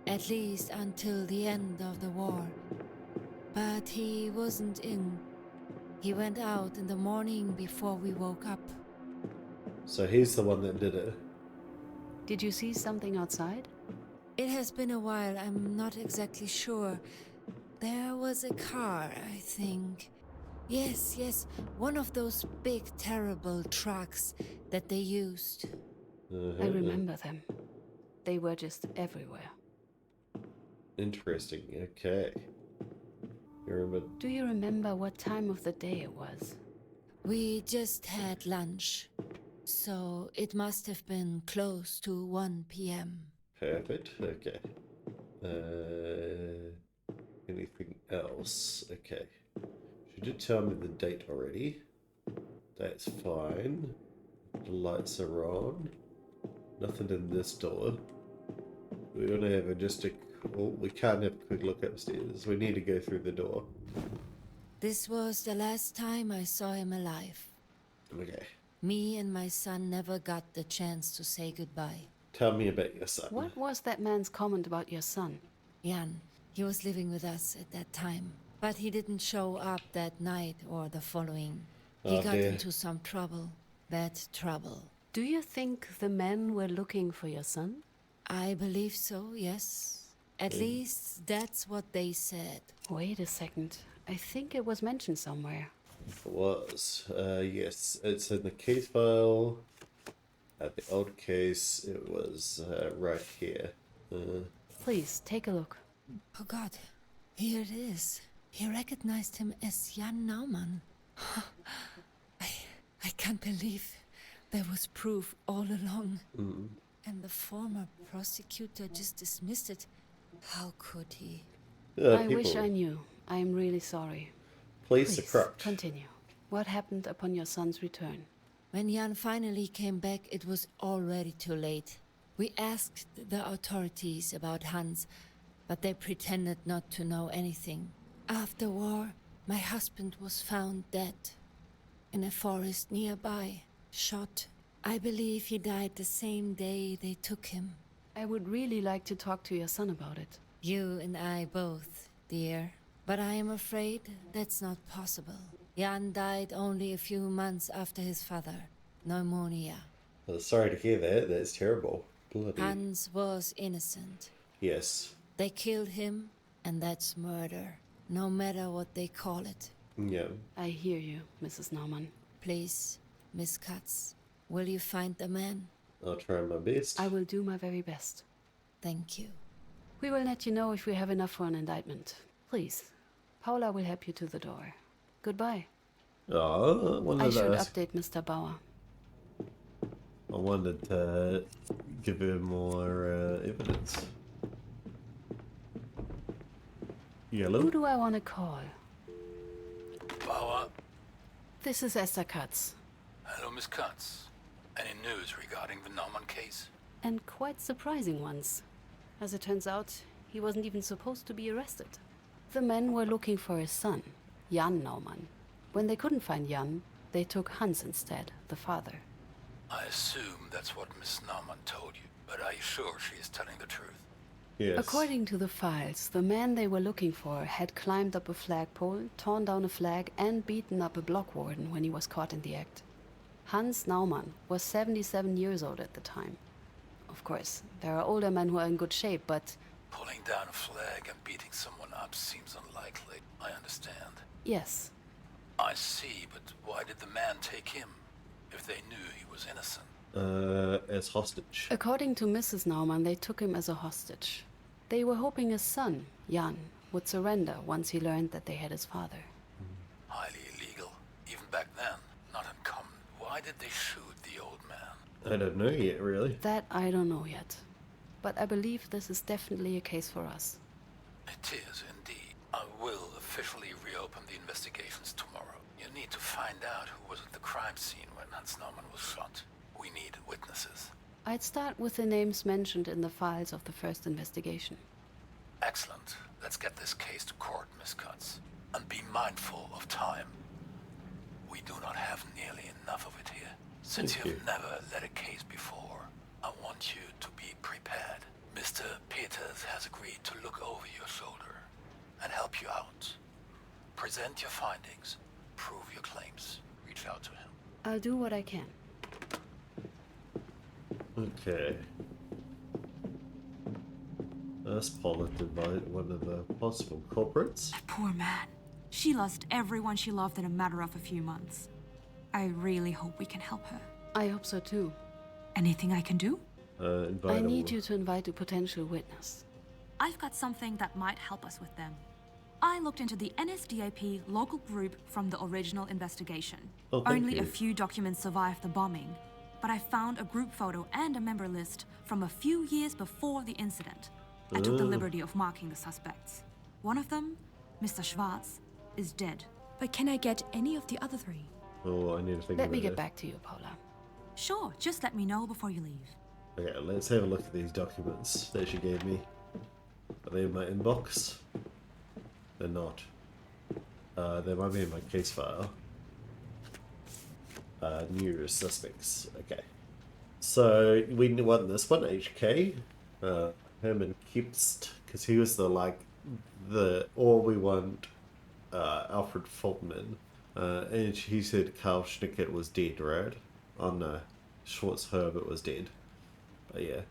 at least until the end of the war. But he wasn't in. He went out in the morning before we woke up. So he's the one that did it. Did you see something outside? It has been a while, I'm not exactly sure. There was a car, I think. Yes, one of those big, terrible trucks that they used. I remember them. They were just everywhere. Interesting. Okay. You remember? Do you remember what time of the day it was? We just had lunch, so it must have been close to 1 p.m. Perfect. Okay. Anything else. Okay. She did tell me the date already. That's fine. The lights are on. Nothing in this door. We only have just a... Oh, we can't have a quick look upstairs. We need to go through the door. This was the last time I saw him alive. Okay. Me and my son never got the chance to say goodbye. Tell me about your son. What was that man's comment about your son? Jan, he was living with us at that time. But he didn't show up that night or the following. He got into some trouble. Bad trouble. Do you think the men were looking for your son? I believe so, yes. At least that's what they said. Wait a second. I think it was mentioned somewhere. It was. Yes, it's in the case file. At the old case, it was right here. Please, take a look. Oh God, here it is. He recognized him as Jan Naumann. I can't believe there was proof all along. And the former prosecutor just dismissed it. How could he? I wish I knew. I am really sorry. Please, corrupt. Continue. What happened upon your son's return? When Jan finally came back, it was already too late. We asked the authorities about Hans, but they pretended not to know anything. After war, my husband was found dead in a forest nearby, shot. I believe he died the same day they took him. I would really like to talk to your son about it. You and I both, dear. But I am afraid that's not possible. Jan died only a few months after his father. Pneumonia. Well, sorry to hear that. That's terrible. Bloody. Hans was innocent. Yes. They killed him, and that's murder. No matter what they call it. Yeah. I hear you, Mrs. Naumann. Please, Miss Katz, will you find the man? I'll try my best. I will do my very best. Thank you. We will let you know if we have enough for an indictment. Please, Paula will help you to the door. Goodbye. Oh, I should update Mr. Bauer. I wanted to give her more evidence. Yellow? Who do I want to call? Bauer. This is Esther Katz. Hello, Miss Katz. Any news regarding the Naumann case? And quite surprising ones. As it turns out, he wasn't even supposed to be arrested. The men were looking for his son, Jan Naumann. When they couldn't find Jan, they took Hans instead, the father. I assume that's what Miss Naumann told you, but are you sure she is telling the truth? Yes. According to the files, the man they were looking for had climbed up a flagpole, torn down a flag, and beaten up a block warden when he was caught in the act. Hans Naumann was 77 years old at the time. Of course, there are older men who are in good shape, but... Pulling down a flag and beating someone up seems unlikely. I understand. Yes. I see, but why did the man take him, if they knew he was innocent? As hostage. According to Mrs. Naumann, they took him as a hostage. They were hoping his son, Jan, would surrender once he learned that they had his father. Highly illegal, even back then. Not uncommon. Why did they shoot the old man? I don't know yet, really. That I don't know yet. But I believe this is definitely a case for us. It is indeed. I will officially reopen the investigations tomorrow. You need to find out who was at the crime scene when Hans Naumann was shot. We need witnesses. I'd start with the names mentioned in the files of the first investigation. Excellent. Let's get this case to court, Miss Katz. And be mindful of time. We do not have nearly enough of it here. Since Thank you've you. never led a case before, I want you to be prepared. Mr. Peters has agreed to look over your shoulder and help you out. Present your findings, prove your claims, reach out to him. I'll do what I can. Okay. That's Paula to invite one of the possible culprits. That poor man. She lost everyone she loved in a matter of a few months. I really hope we can help her. I hope so too. Anything I can do? Invite I a- need you to invite a potential witness. I've got something that might help us with them. I looked into the NSDAP local group from the original investigation. Oh, thank Only you. a few documents survived the bombing, but I found a group photo and a member list from a few years before the incident. I took the liberty of marking the suspects. One of them Mr. Schwartz, is dead. But can I get any of the other 3? Oh, I need to think Let about me get it. back to you, Paula. Sure, just let me know before you leave. Okay, let's have a look at these documents that she gave me. Are they in my inbox? They're not. They might be in my case file. New suspects. Okay. So we won this one, HK. Herman Kipst, because he was or we want Alfred Fultman. And he said Carl Schnickert was dead, right? Oh no, Schwartz Herbert was dead. But yeah.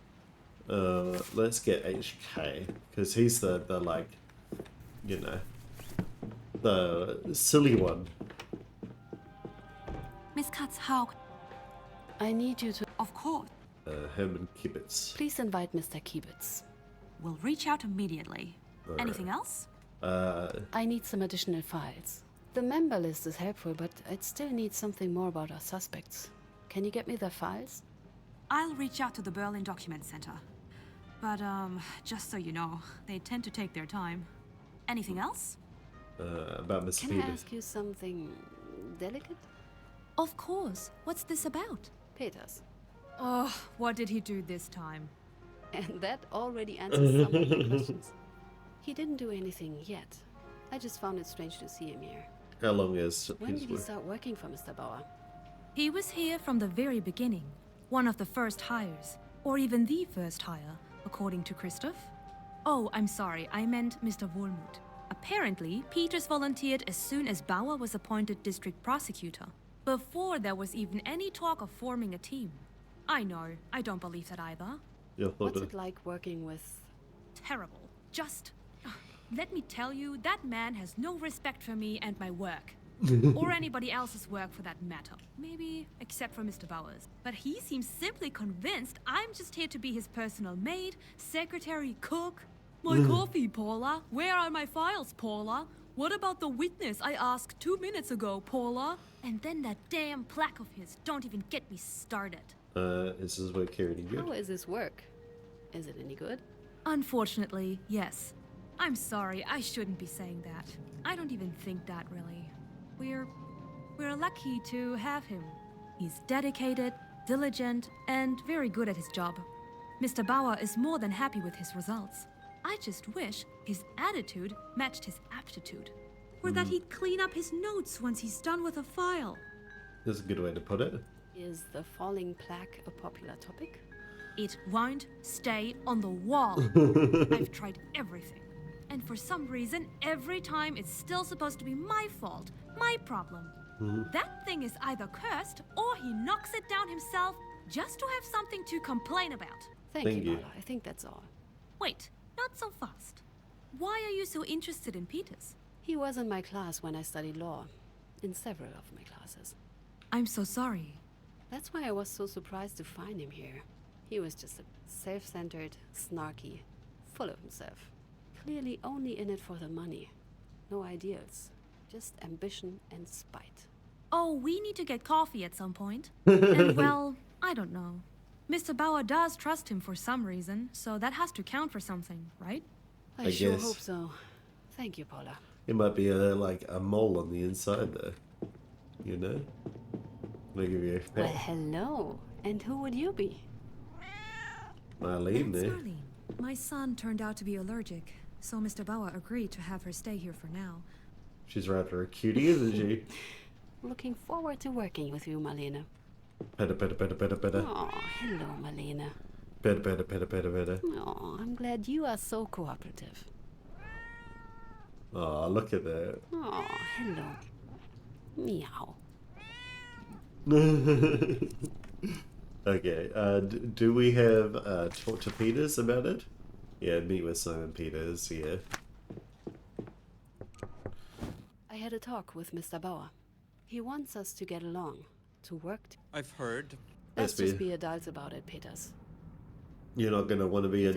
Let's get HK, because he's the like, you know, the silly one. Miss Katz, how? I need you to... Of course. Herman Kibitz. Please invite Mr. Kiebitz. We'll reach out immediately. Alright. Anything else? I need some additional files. The member list is helpful, but I'd still need something more about our suspects. Can you get me the files? I'll reach out to the Berlin Document Center. But, just so you know, they tend to take their time. Anything else? About Mr. Can Peters. I ask you something delicate? Of course. What's this about? Peters. Oh, what did he do this time? And that already answers some of your questions. He didn't do anything yet. I just found it strange to see him here. How long is When his did he work? start working for Mr. Bauer? He was here from the very beginning. One of the first hires. Or even the first hire, according to Christoph. Oh, I'm sorry, I meant Mr. Wohlmuth. Apparently, Peters volunteered as soon as Bauer was appointed district prosecutor. Before there was even any talk of forming a team. I know, I don't believe that either. Your thought What's of it like working with... Terrible. Just... let me tell you, that man has no respect for me and my work. Or anybody else's work for that matter. Maybe, except for Mr. Bauer's. But he seems simply convinced I'm just here to be his personal maid, secretary, cook. My coffee, Paula. Where are my files, Paula? What about the witness I asked 2 minutes ago, Paula? And then that damn plaque of his. Don't even get me started. is his work here any good? How is his work? Is it any good? Unfortunately, yes. I'm sorry, I shouldn't be saying that. I don't even think that, really. We're lucky to have him. He's dedicated, diligent, and very good at his job. Mr. Bauer is more than happy with his results. I just wish his attitude matched his aptitude. Or that he'd clean up his notes once he's done with a file. That's a good way to put it. Is the falling plaque a popular topic? It won't stay on the wall. I've tried everything. And for some reason, every time it's still supposed to be my fault, my problem. That thing is either cursed or he knocks it down himself just to have something to complain about. Thank Thank you, you. Paula. I think that's all. Wait, not so fast. Why are you so interested in Peters? He was in my class when I studied law. In several of my classes. I'm so sorry. That's why I was so surprised to find him here. He was just a self-centered, snarky, full of himself. Clearly only in it for the money. No ideals. Just ambition and spite. Oh, we need to get coffee at some point. And well, I don't know. Mr. Bauer does trust him for some reason, so that has to count for something, right? I I sure guess. hope so. Thank you, Paula. It might be like a mole on the inside there. You know? I'll give you a Well, pat. hello. And who would you be? Marlene That's there. Marlene. My son turned out to be allergic, so Mr. Bauer agreed to have her stay here for now. She's rather a cutie, isn't she? Looking forward to working with you, Marlene. Better, better, better, better, better. Oh, hello, Marlene. Better, better, better, better, better. Oh, I'm glad you are so cooperative. Oh, look at that. Oh, hello. Meow. Okay, do we have talk to Peters about it? Yeah, meet with Simon Peters, yeah. I had a talk with Mr. Bauer. He wants us to get along, to work. I've heard. Let's Yes, just be- be adults about it, Peters. You're not gonna want to be Peters?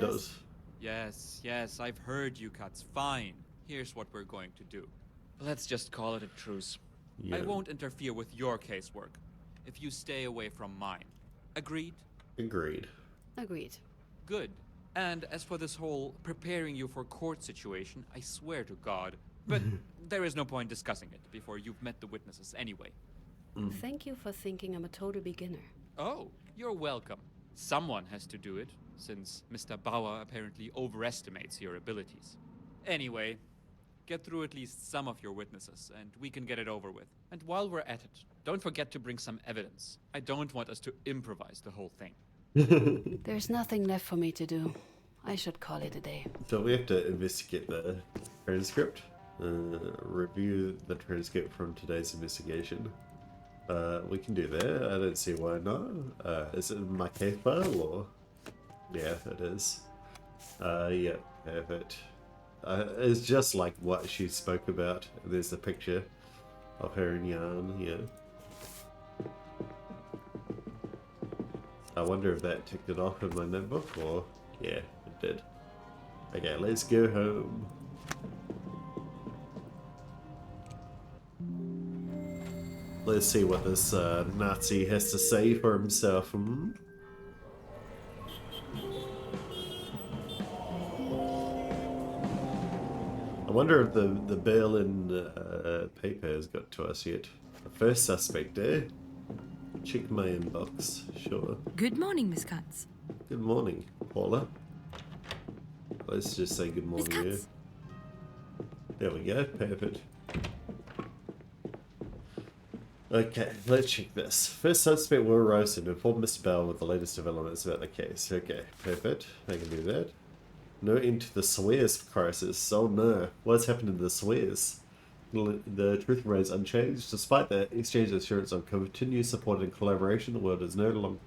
adults. Yes, I've heard you, Katz. Fine. Here's what we're going to do. Let's just call it a truce. I Yeah. won't interfere with your casework if you stay away from mine. Agreed? Agreed. Agreed. Good. And as for this whole preparing you for court situation, I swear to God, But there is no point discussing it before you've met the witnesses anyway. Thank you for thinking I'm a total beginner. Oh, you're welcome. Someone has to do it, since Mr. Bauer apparently overestimates your abilities. Anyway, get through at least some of your witnesses, and we can get it over with. And while we're at it, don't forget to bring some evidence. I don't want us to improvise the whole thing. There's nothing left for me to do. I should call it a day. So we have to investigate the transcript, review the transcript from today's investigation. We can do that. I don't see why not. Is it in my case file or? Yeah, it is. Yeah, perfect. It's just like what she spoke about. There's a picture of her in yarn, yeah. I wonder if that ticked it off in my notebook or... Yeah, it did. Okay, let's go home. Let's see what this Nazi has to say for himself. I wonder if the Berlin paper has got to us yet. The first suspect there. Check my inbox, sure. Good morning, Miss Katz. Good morning, Paula. Let's just say good morning here. Katz. There we go, perfect. Okay, let's check this. First suspect will arise and inform Mr. Bell with the latest developments about the case. Okay, perfect. I can do that. No end to the Suez crisis. Oh no, what's happened to the Suez? The truth remains unchanged. Despite the exchange of assurance on continued support and collaboration, the world is no longer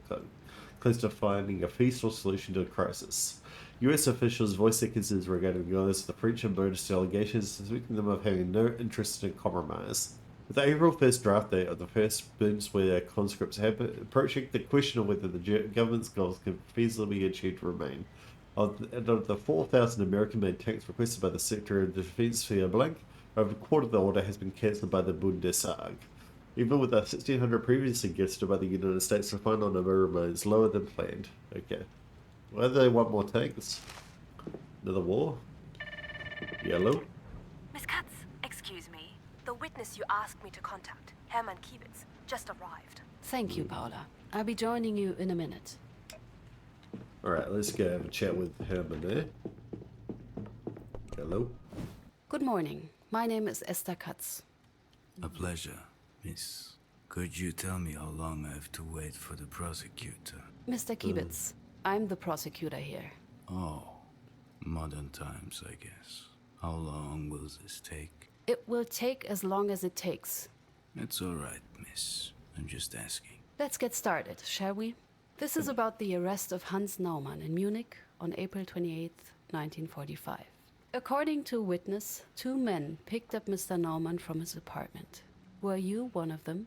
close to finding a peaceful solution to the crisis. US officials voiced their concerns regarding those of the French and British delegations, suspecting them of having no interest in compromise. With the April 1st draft date of the first Bundeswehr conscripts approaching, the question of whether the government's goals can feasibly be achieved remain. Of the 4,000 American-made tanks requested by the Secretary of Defense via Blank, over a quarter of the order has been cancelled by the Bundestag. Even with the 1,600 previously gifted by the United States, the final number remains lower than planned. Okay. Why do they want more tanks? Another war? Yellow? Miss Katz, excuse me. The witness you asked me to contact, Hermann Kiewitz, just arrived. Thank you, Paula. I'll be joining you in a minute. Alright, let's go have a chat with Hermann there. Hello? Good morning. My name is Esther Katz. A pleasure, miss. Could you tell me how long I have to wait for the prosecutor? Mr. Kiewitz, I'm the prosecutor here. Oh, modern times, I guess. How long will this take? It will take as long as it takes. It's all right, miss. I'm just asking. Let's get started, shall we? This is about the arrest of Hans Naumann in Munich on April 28, 1945. According to a witness, 2 men picked up Mr. Naumann from his apartment. Were you one of them?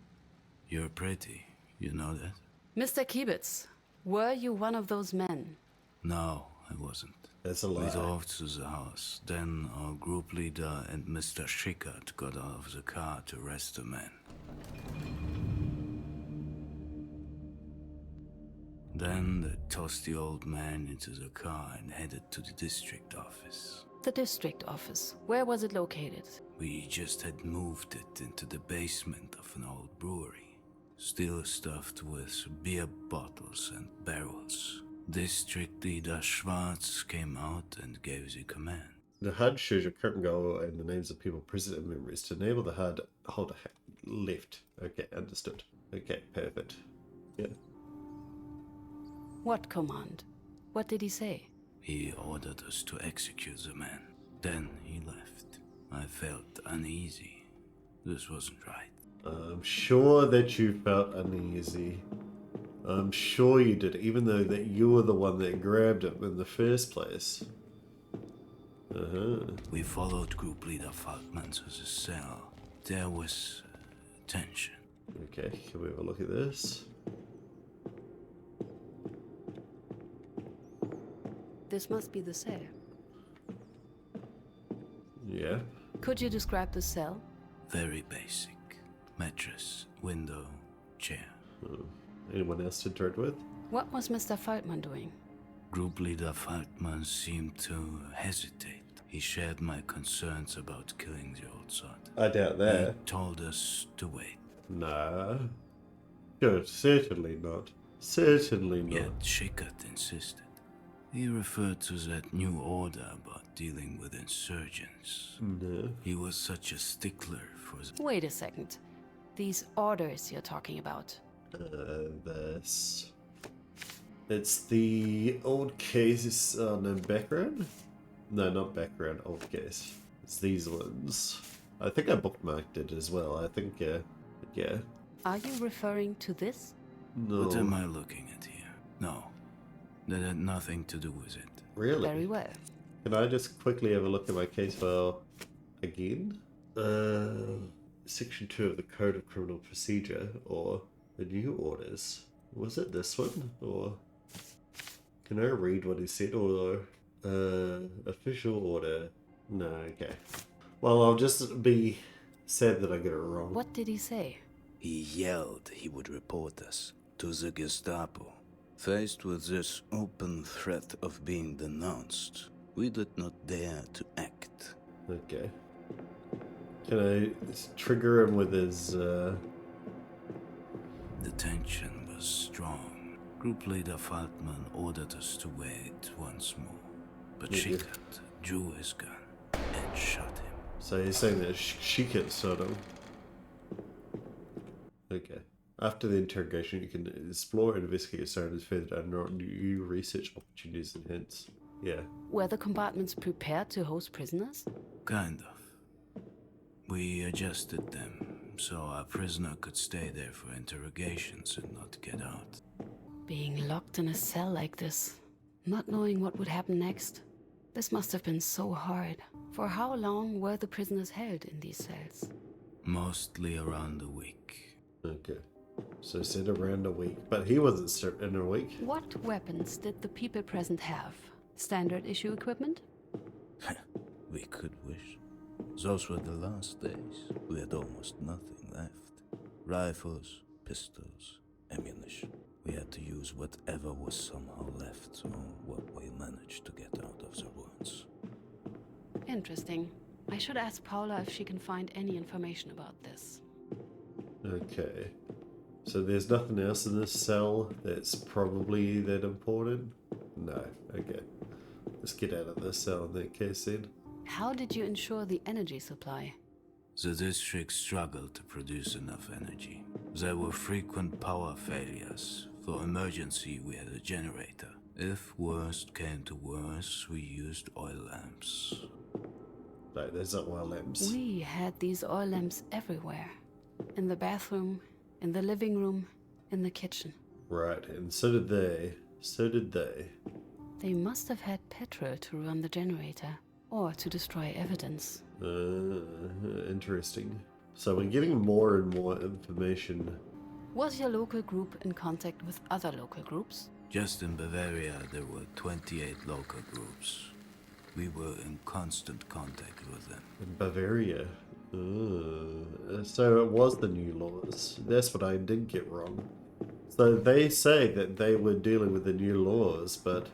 You're pretty, you know that? Mr. Kiewitz, were you one of those men? No, I wasn't. That's a lie. We drove to the house. Then our group leader and Mr. Schickert got out of the car to arrest the man. Then they tossed the old man into the car and headed to the district office. The district office. Where was it located? We just had moved it into the basement of an old brewery, still stuffed with beer bottles and barrels. District leader Schwarz came out and gave the command. The HUD shows your current goal and the names of people present in memories. To enable the HUD, hold a left. Okay, understood. Okay, perfect. Yeah. What command? What did he say? He ordered us to execute the man. Then he left. I felt uneasy. This wasn't right. I'm sure that you felt uneasy. I'm sure you did, even though that you were the one that grabbed him in the first place. We followed group leader Falkman to the cell. There was tension. Okay, can we have a look at this? This must be the cell. Yeah. Could you describe the cell? Very basic. Mattress, window, chair. Anyone else to interact with? What was Mr. Falkman doing? Group leader Falkman seemed to hesitate. He shared my concerns about killing the old sod. I doubt that. He told us to wait. No. Good, certainly not. Certainly not. Yet Schickert insisted. He referred to that new order about dealing with insurgents. No. He was such a stickler for the... Wait a second. These orders you're talking about. This. It's the old case no background? No, not background, old case. It's these ones. I think I bookmarked it as well. I think, yeah. Are you referring to this? No. What am I looking at here? No. That had nothing to do with it. Really? Very well. Can I just quickly have a look at my case file again? Section 2 of the Code of Criminal Procedure, or the new orders. Was it this one? Or can I read what he said? Or official order? No, okay. Well, I'll just be sad that I get it wrong. What did he say? He yelled he would report us to the Gestapo. Faced with this open threat of being denounced, we did not dare to act. Okay. Can I trigger him with his, The tension was strong. Group leader Faltman ordered us to wait once more. But Schickert drew his gun and shot him. So he's saying that Schickert shot him. Okay. After the interrogation, you can explore and investigate your surroundings further and unearth new research opportunities and hints. Yeah. Were the compartments prepared to host prisoners? Kind of. We adjusted them so our prisoner could stay there for interrogations and not get out. Being locked in a cell like this, not knowing what would happen next. This must have been so hard. For how long were the prisoners held in these cells? Mostly around a week. Okay. So said around a week. But he wasn't certain in a week. What weapons did the people present have? Standard issue equipment? We could wish. Those were the last days. We had almost nothing left. Rifles, pistols, ammunition. We had to use whatever was somehow left, or what we managed to get out of the ruins. Interesting. I should ask Paula if she can find any information about this. Okay. So there's nothing else in this cell that's probably that important? No. Okay. Let's get out of this cell in that case then. How did you ensure the energy supply? The district struggled to produce enough energy. There were frequent power failures. For emergency, we had a generator. If worst came to worst, we used oil lamps. No, there's not oil lamps. We had these oil lamps everywhere. In the bathroom, in the living room, in the kitchen. Right, and so did they. So did they. They must have had petrol to run the generator, or to destroy evidence. Interesting. So we're getting more and more information. Was your local group in contact with other local groups? Just in Bavaria, there were 28 local groups. We were in constant contact with them. In Bavaria? So it was the new laws. That's what I did get wrong. So they say that they were dealing with the new laws, but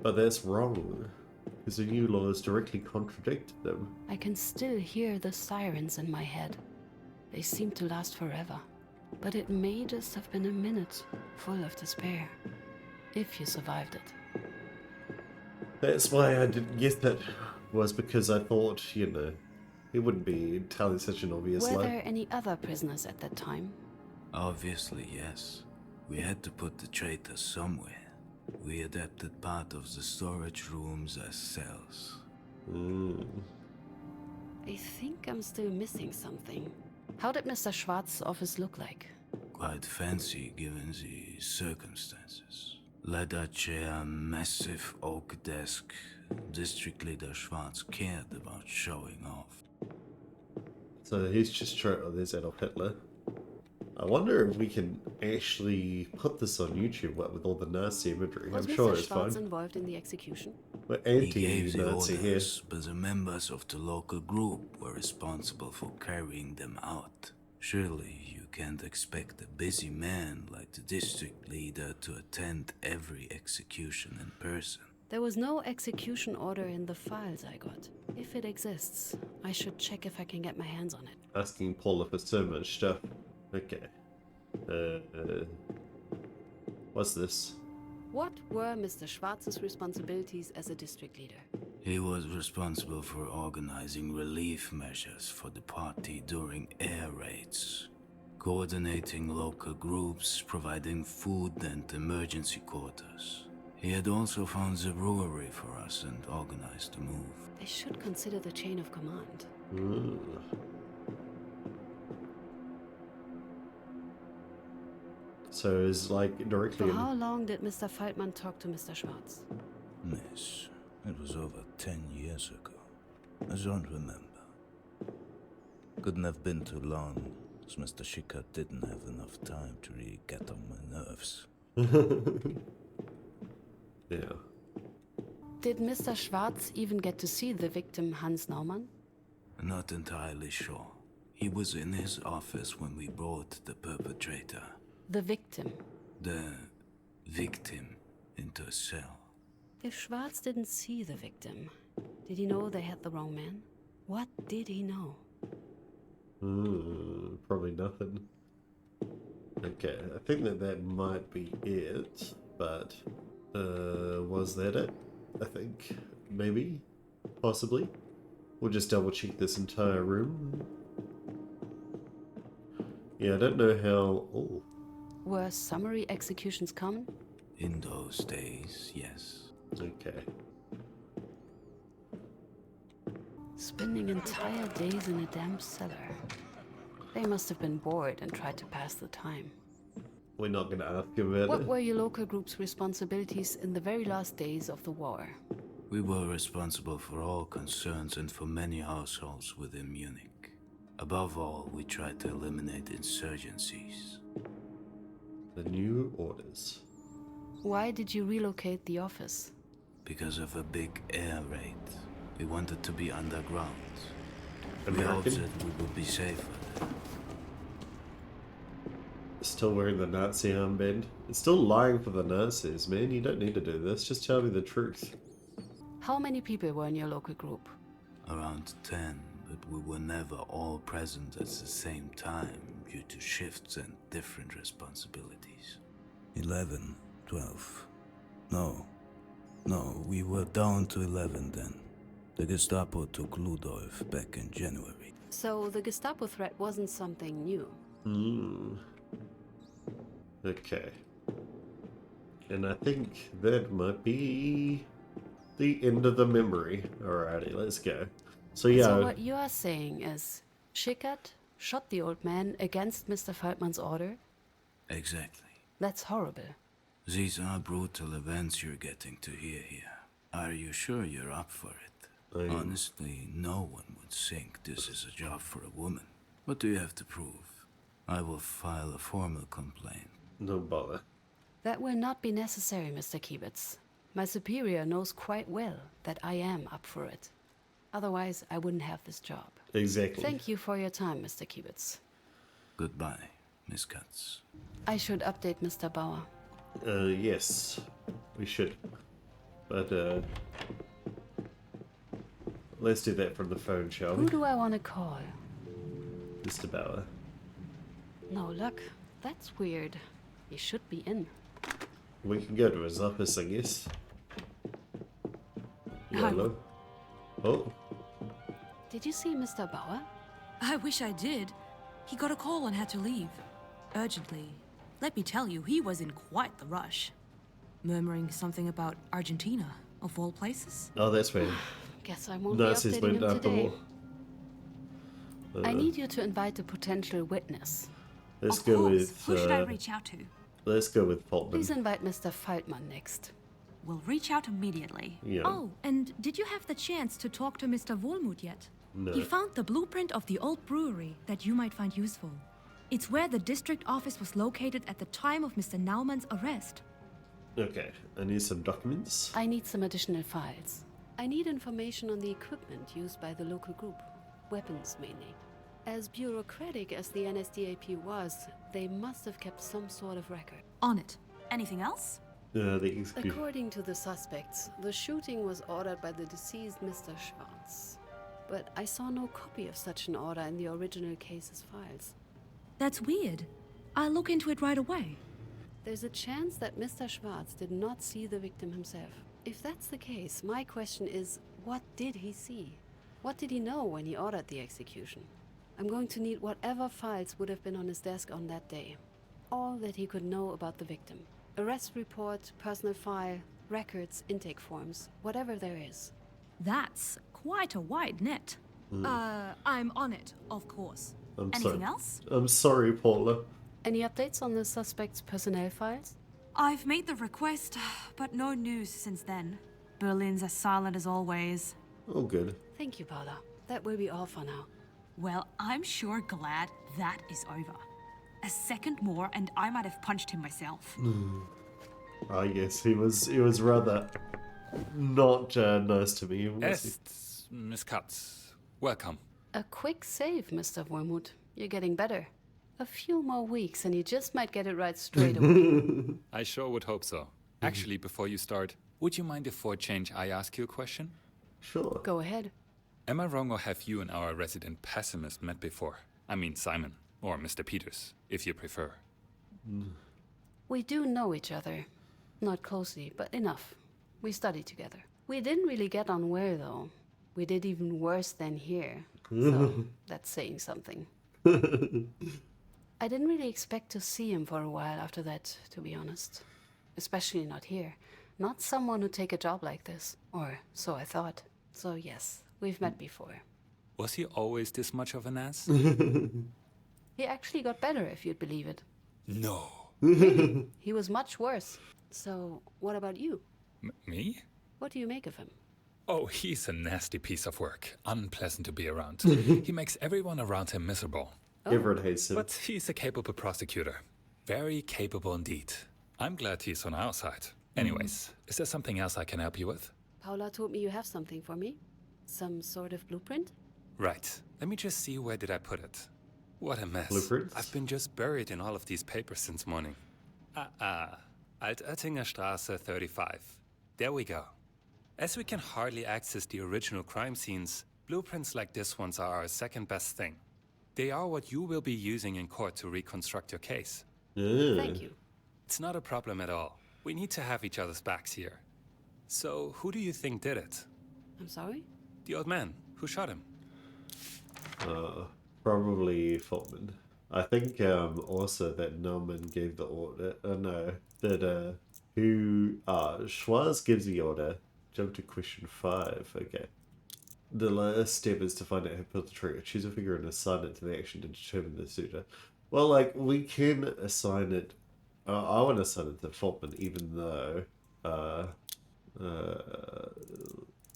that's wrong. Because the new laws directly contradict them. I can still hear the sirens in my head. They seem to last forever. But it may just have been a minute full of despair. If you survived it. That's why I didn't get that. Was because I thought, he wouldn't be telling such an obvious lie. Were there any other prisoners at that time? Obviously, yes. We had to put the traitors somewhere. We adapted part of the storage rooms as cells. I think I'm still missing something. How did Mr. Schwarz's office look like? Quite fancy given the circumstances. Leather chair, massive oak desk. District Leader Schwarz cared about showing off. So he's just trying. Oh, there's Adolf Hitler. I wonder if we can actually put this on YouTube, what with all the Nazi imagery. Was I'm sure Mr. it's Schwarz fine. involved in the execution? We're He gave the anti-Nazi here. orders, but the members of the local group were responsible for carrying them out. Surely you can't expect a busy man like the district leader to attend every execution in person. There was no execution order in the files I got. If it exists, I should check if I can get my hands on it. Asking Paula for so much stuff. Okay. What's this? What were Mr. Schwarz's responsibilities as a district leader? He was responsible for organizing relief measures for the party during air raids, coordinating local groups, providing food and emergency quarters. He had also found the brewery for us and organized the move. They should consider the chain of command. So it's like directly. For how long did Mr. Feldman talk to Mr. Schwarz? Miss, it was over 10 years ago. I don't remember. Couldn't have been too long, as Mr. Schickert didn't have enough time to really get on my nerves. Yeah. Did Mr. Schwarz even get to see the victim, Hans Naumann? Not entirely sure. He was in his office when we brought the perpetrator. The victim? The victim into a cell. If Schwarz didn't see the victim, did he know they had the wrong man? What did he know? Probably nothing. Okay, I think that might be it, but was that it? I think maybe, possibly. We'll just double check this entire room. Yeah, I don't know how. Oh, were summary executions common? In those days, yes. Okay. Spending entire days in a damp cellar. They must have been bored and tried to pass the time. We're not gonna ask about What it. were your local group's responsibilities in the very last days of the war? We were responsible for all concerns and for many households within Munich. Above all, we tried to eliminate insurgencies. The new orders. Why did you relocate the office? Because of a big air raid. We wanted to be underground. We American? hoped that we would be safer there. Still wearing the Nazi armband. It's still lying for the Nazis, man. You don't need to do this. Just tell me the truth. How many people were in your local group? Around 10, but we were never all present at the same time due to shifts and different responsibilities. 11, 12. No, we were down to 11 then. The Gestapo took Ludolf back in January. So the Gestapo threat wasn't something new. Okay. And I think that might be the end of the memory. Alrighty, let's go. So yeah. So what you are saying is, Schickert shot the old man against Mr. Feldman's order? Exactly. That's horrible. These are brutal events you're getting to hear here. Are you sure you're up for it? Honestly, no one would think this is a job for a woman. What do you have to prove? I will file a formal complaint. No bother. That will not be necessary, Mr. Kiebitz. My superior knows quite well that I am up for it. Otherwise, I wouldn't have this job. Exactly. Thank you for your time, Mr. Kiebitz. Goodbye, Miss Katz. I should update Mr. Bauer. Yes, we should. But, let's do that from the phone, shall we? Who do I want to call? Mr. Bauer. No luck. That's weird. He should be in. We can go to his office, I guess. Hello? Oh. Did you see Mr. Bauer? I wish I did. He got a call and had to leave. Urgently. Let me tell you, he was in quite the rush. Murmuring something about Argentina, of all places. Oh, that's right. Guess I won't Nazis be updating went him after today. war. I need you to invite a potential witness. Let's Of go course. with. Who should I reach out to? Let's go with Poltman. Please invite Mr. Feldman next. We'll reach out immediately. Yeah. Oh, and did you have the chance to talk to Mr. Wohlmuth yet? No. He found the blueprint of the old brewery that you might find useful. It's where the district office was located at the time of Mr. Naumann's arrest. Okay, I need some documents. I need some additional files. I need information on the equipment used by the local group. Weapons, mainly. As bureaucratic as the NSDAP was, they must have kept some sort of record. On it. Anything else? The execution. According to the suspects, the shooting was ordered by the deceased Mr. Schwartz. But I saw no copy of such an order in the original case's files. That's weird. I'll look into it right away. There's a chance that Mr. Schwartz did not see the victim himself. If that's the case, my question is, what did he see? What did he know when he ordered the execution? I'm going to need whatever files would have been on his desk on that day. All that he could know about the victim. Arrest report, personal file, records, intake forms, whatever there is. That's quite a wide net. I'm on it, of course. Anything else? I'm sorry, Paula. Any updates on the suspect's personnel files? I've made the request, but no news since then. Berlin's as silent as always. Oh, good. Thank you, Paula. That will be all for now. Well, I'm sure glad that is over. A second more and I might have punched him myself. I guess he was rather not nice to me. Yes, Miss Katz. Welcome. A quick save, Mr. Wormwood. You're getting better. A few more weeks and you just might get it right straight away. I sure would hope so. Actually, before you start, would you mind if for a change I ask you a question? Sure. Go ahead. Am I wrong or have you and our resident pessimist met before? I mean Simon, or Mr. Peters, if you prefer. We do know each other. Not closely, but enough. We studied together. We didn't really get on well, though. We did even worse than here. So, that's saying something. I didn't really expect to see him for a while after that, to be honest. Especially not here. Not someone who'd take a job like this. Or so I thought. So yes, we've met before. Was he always this much of an ass? He actually got better, if you'd believe it. No. He was much worse. So, what about you? Me? What do you make of him? Oh, he's a nasty piece of work. Unpleasant to be around. He makes everyone around him miserable. Everyone hates him. But he's a capable prosecutor. Very capable indeed. I'm glad he's on our side. Anyways, is there something else I can help you with? Paula told me you have something for me. Some sort of blueprint? Right. Let me just see, where did I put it? What a mess. Blueprints? I've been just buried in all of these papers since morning. Altöttinger Straße 35. There we go. As we can hardly access the original crime scenes, blueprints like this ones are our second best thing. They are what you will be using in court to reconstruct your case. Thank you. It's not a problem at all. We need to have each other's backs here. So, who do you think did it? I'm sorry? The old man. Who shot him? Probably Faultman. I think also that Naumann gave the order. Schwarz gives the order. Jump to question 5. Okay. The last step is to find out who pulled the trigger. Choose a figure and assign it to the action to determine the suitor. Well, like, we can assign it. I want to assign it to Faultman, even though.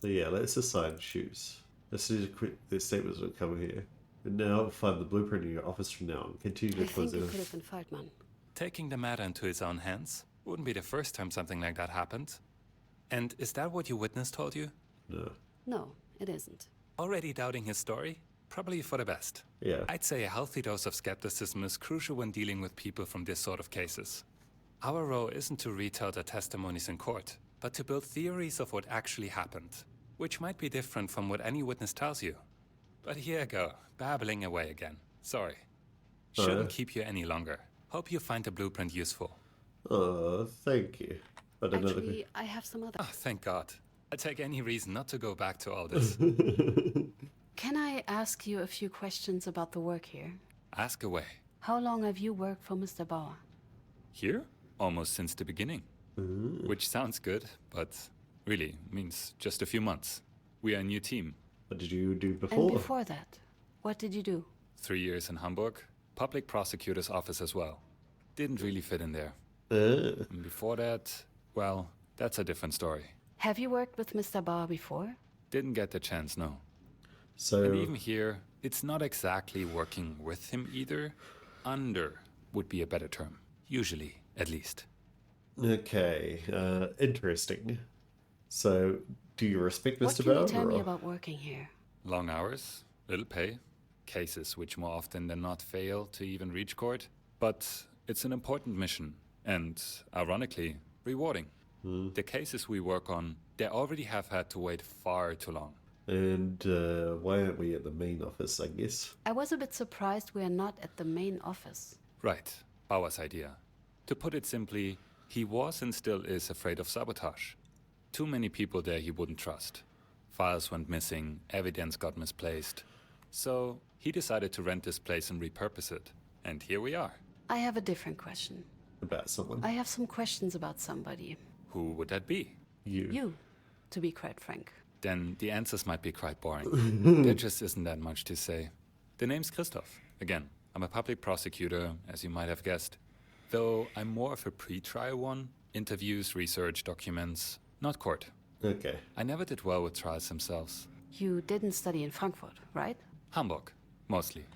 Yeah, let's assign shoes. Let's do the statements will come here. And now find the blueprint in your office from now on. Continue to I think close it it. could have been Feldman. Taking the matter into his own hands? Wouldn't be the first time something like that happened. And is that what your witness told you? No. No, it isn't. Already doubting his story? Probably for the best. Yeah. I'd say a healthy dose of skepticism is crucial when dealing with people from this sort of cases. Our role isn't to retell their testimonies in court, but to build theories of what actually happened, which might be different from what any witness tells you. But here I go, babbling away again. Sorry. Shouldn't keep you any longer. Hope you find the blueprint useful. Oh, thank you. But Actually, I have some other... Oh, thank God. I'd take any reason not to go back to all this. Can I ask you a few questions about the work here? Ask away. How long have you worked for Mr. Bauer? Here? Almost since the beginning. Which sounds good, but really means just a few months. We are a new team. What did you do before? And before that, what did you do? 3 years in Hamburg. Public prosecutor's office as well. Didn't really fit in there. And before that, well, that's a different story. Have you worked with Mr. Bauer before? Didn't get the chance, no. So... And even here, it's not exactly working with him either. Under would be a better term. Usually, at least. Okay, interesting. So, do you respect Mr. Bauer? What can you tell me about working here? Long hours, little pay, cases which more often than not fail to even reach court. But it's an important mission, and ironically, Rewarding. The cases we work on, they already have had to wait far too long. And why aren't we at the main office, I guess? I was a bit surprised we are not at the main office. Right. Bauer's idea. To put it simply, he was and still is afraid of sabotage. Too many people there he wouldn't trust. Files went missing, evidence got misplaced. So he decided to rent this place and repurpose it. And here we are. I have a different question. About someone. I have some questions about somebody. Who would that be? You, to be quite frank. Then the answers might be quite boring. There just isn't that much to say. The name's Christoph. Again, I'm a public prosecutor, as you might have guessed. Though I'm more of a pre-trial one. Interviews, research, documents, not court. Okay. I never did well with trials themselves. You didn't study in Frankfurt, right? Hamburg, mostly.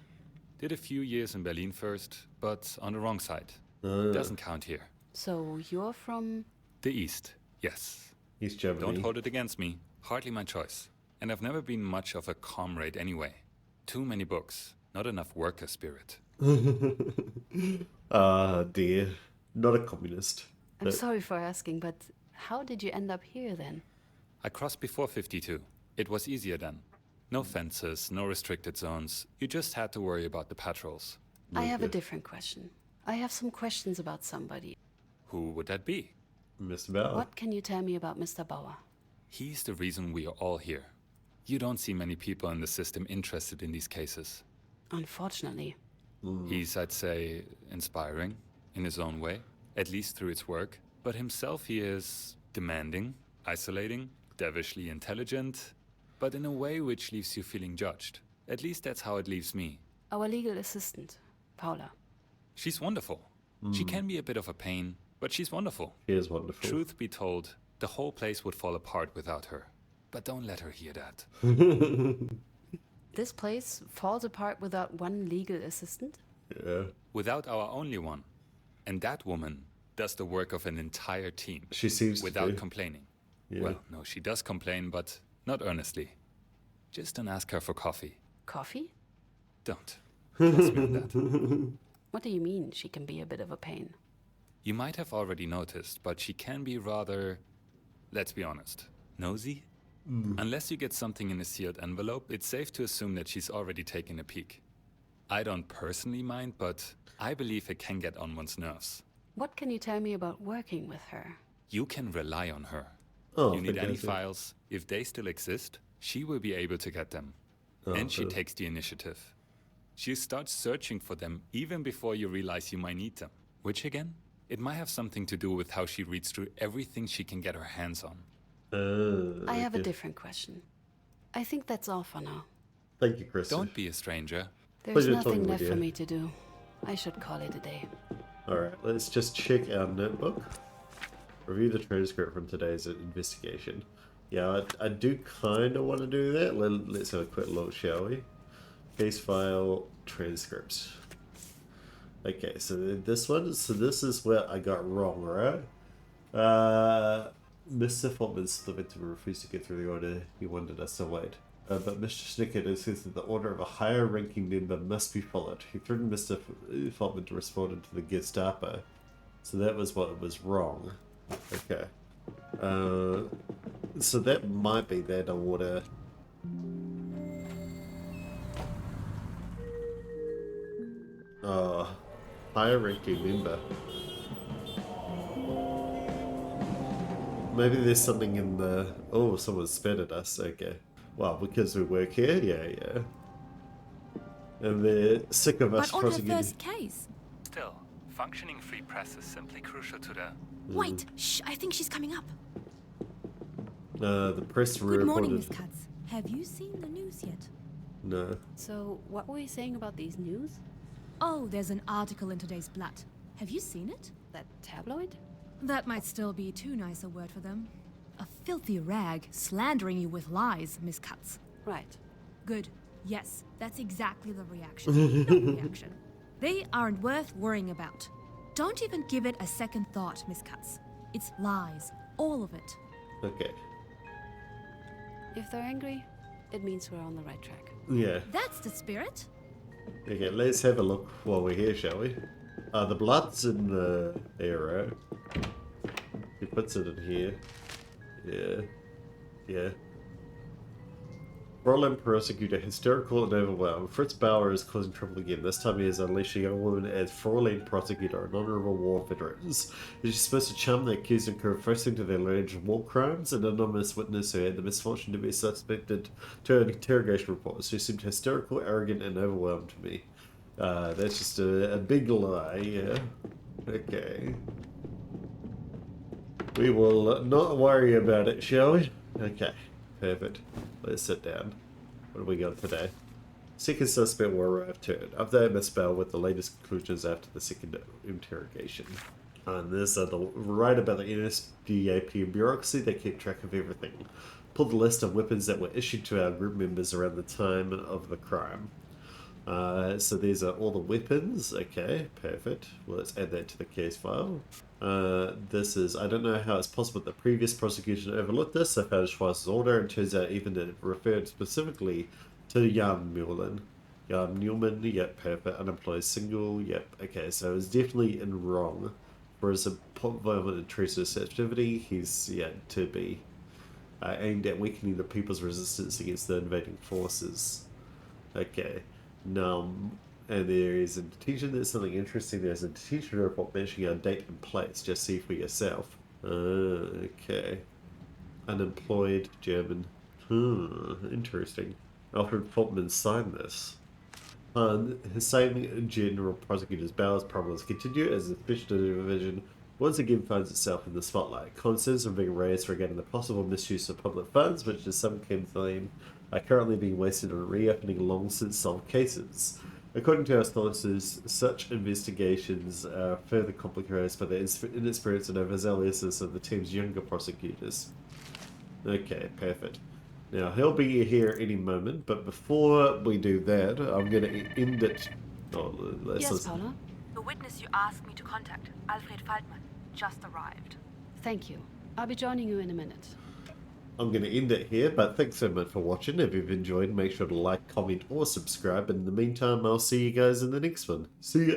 Did a few years in Berlin first, but on the wrong side. Doesn't count here. So you're from... The East, yes. East Germany. Don't hold it against me. Hardly my choice. And I've never been much of a comrade anyway. Too many books. Not enough worker spirit. Ah, dear. Not a communist. I'm sorry for asking, but how did you end up here then? I crossed before 52. It was easier then. No fences, no restricted zones. You just had to worry about the patrols. I have a different question. I have some questions about somebody. Who would that be? Mr. Bauer. What can you tell me about Mr. Bauer? He's the reason we are all here. You don't see many people in the system interested in these cases. Unfortunately. He's, I'd say, inspiring, in his own way, at least through its work. But himself he is demanding, isolating, devilishly intelligent, but in a way which leaves you feeling judged. At least that's how it leaves me. Our legal assistant, Paula. She's wonderful. She can be a bit of a pain, but she's wonderful. She is wonderful. Truth be told, the whole place would fall apart without her. But don't let her hear that. This place falls apart without one legal assistant? Yeah. Without our only one. And that woman does the work of an entire team. She seems without to. complaining. Yeah. Well, no, she does complain, but not earnestly. Just don't ask her for coffee. Coffee? Don't. Trust me on that. What do you mean she can be a bit of a pain? You might have already noticed, but she can be rather, let's be honest, nosy. Unless you get something in a sealed envelope, it's safe to assume that she's already taken a peek. I don't personally mind, but I believe it can get on one's nerves. What can you tell me about working with her? You can rely on her. Oh, You need any fantastic. files, if they still exist, she will be able to get them. And she takes the initiative. She starts searching for them even before you realize you might need them. Which again, it might have something to do with how she reads through everything she can get her hands on. I have a different question. I think that's all for now. Thank you, Chris. Don't be a stranger. There's Pleasure nothing talking with left for you. me to do. I should call it a day. Alright, let's just check our notebook. Review the transcript from today's investigation. Yeah, I do kind of want to do that. Let's have a quick look, shall we? Case file transcripts. Okay, so this one, this is where I got wrong, right? Mr. Faultman's the victim refused to get through the order he wanted us to wait. But Mr. Snicket insists that the order of a higher ranking member must be followed. He threatened Mr. Faultman to respond to the Gestapo. So that was what was wrong. Okay. So that might be that order. Higher ranking member. Maybe there's something in the... Oh, someone spat at us. Okay. Well, because we work here? Yeah. And they're sick of us But on her prosecuting... first case. Still, functioning free press is simply crucial to the... Wait, shh, I think she's coming up. The press Good morning, reported... Miss Katz. Have you seen the news yet? No. So, what were you saying about these news? Oh, there's an article in today's Blatt. Have you seen it? That tabloid? That might still be too nice a word for them. A filthy rag slandering you with lies, Miss Katz. Right. Good. Yes, that's exactly the reaction. No reaction. They aren't worth worrying about. Don't even give it a second thought, Miss Katz. It's lies. All of it. Okay. If they're angry, it means we're on the right track. Yeah. That's the spirit. Okay, let's have a look while we're here, shall we? The blood's in the arrow. You puts it in here. Yeah. Yeah. Berlin prosecutor, hysterical and overwhelmed. Fritz Bauer is causing trouble again. This time he is unleashing a young woman as Fraulein prosecutor, an honorable war veteran. Is she supposed to charm the accused and confessing to their alleged war crimes? An anonymous witness who had the misfortune to be suspected to an interrogation report. She seemed hysterical, arrogant, and overwhelmed to me. That's just a big lie, yeah. Okay. We will not worry about it, shall we? Okay, perfect. Let's sit down. What do we got today? Second suspect will arrive too. Update Miss Bell with the latest conclusions after the second interrogation. And this right about the NSDAP bureaucracy, they keep track of everything. Pulled the list of weapons that were issued to our group members around the time of the crime. So these are all the weapons. Okay, perfect. Well, let's add that to the case file. This is, I don't know how it's possible that the previous prosecution overlooked this. I found Schwarz's order, and turns out even it referred specifically to Jan Muehlman. Jan Newman, yep, perfect. Unemployed single, yep. Okay, so it's definitely in wrong. For his violent intrusive activity, he's yet to be aimed at weakening the people's resistance against the invading forces. Okay. And there is a detention. There's something interesting. There's a detention report mentioning our date and place. Just see for yourself. Okay. Unemployed German. Interesting. Alfred Faultman signed this. His same general prosecutor's Bauer's problems continue as the special division once again finds itself in the spotlight. Concerns are being raised regarding the possible misuse of public funds, which is some claim are currently being wasted on reopening long since solved cases. According to our sources, such investigations are further complicated by the inexperience and overzealousness of the team's younger prosecutors. Okay, perfect. Now, he'll be here any moment, but before we do that, I'm going to end it. Oh, yes, Paula? The witness you asked me to contact, Alfred Faltmann, just arrived. Thank you. I'll be joining you in a minute. I'm going to end it here, but thanks so much for watching. If you've enjoyed, make sure to like, comment, or subscribe. And in the meantime, I'll see you guys in the next one. See ya!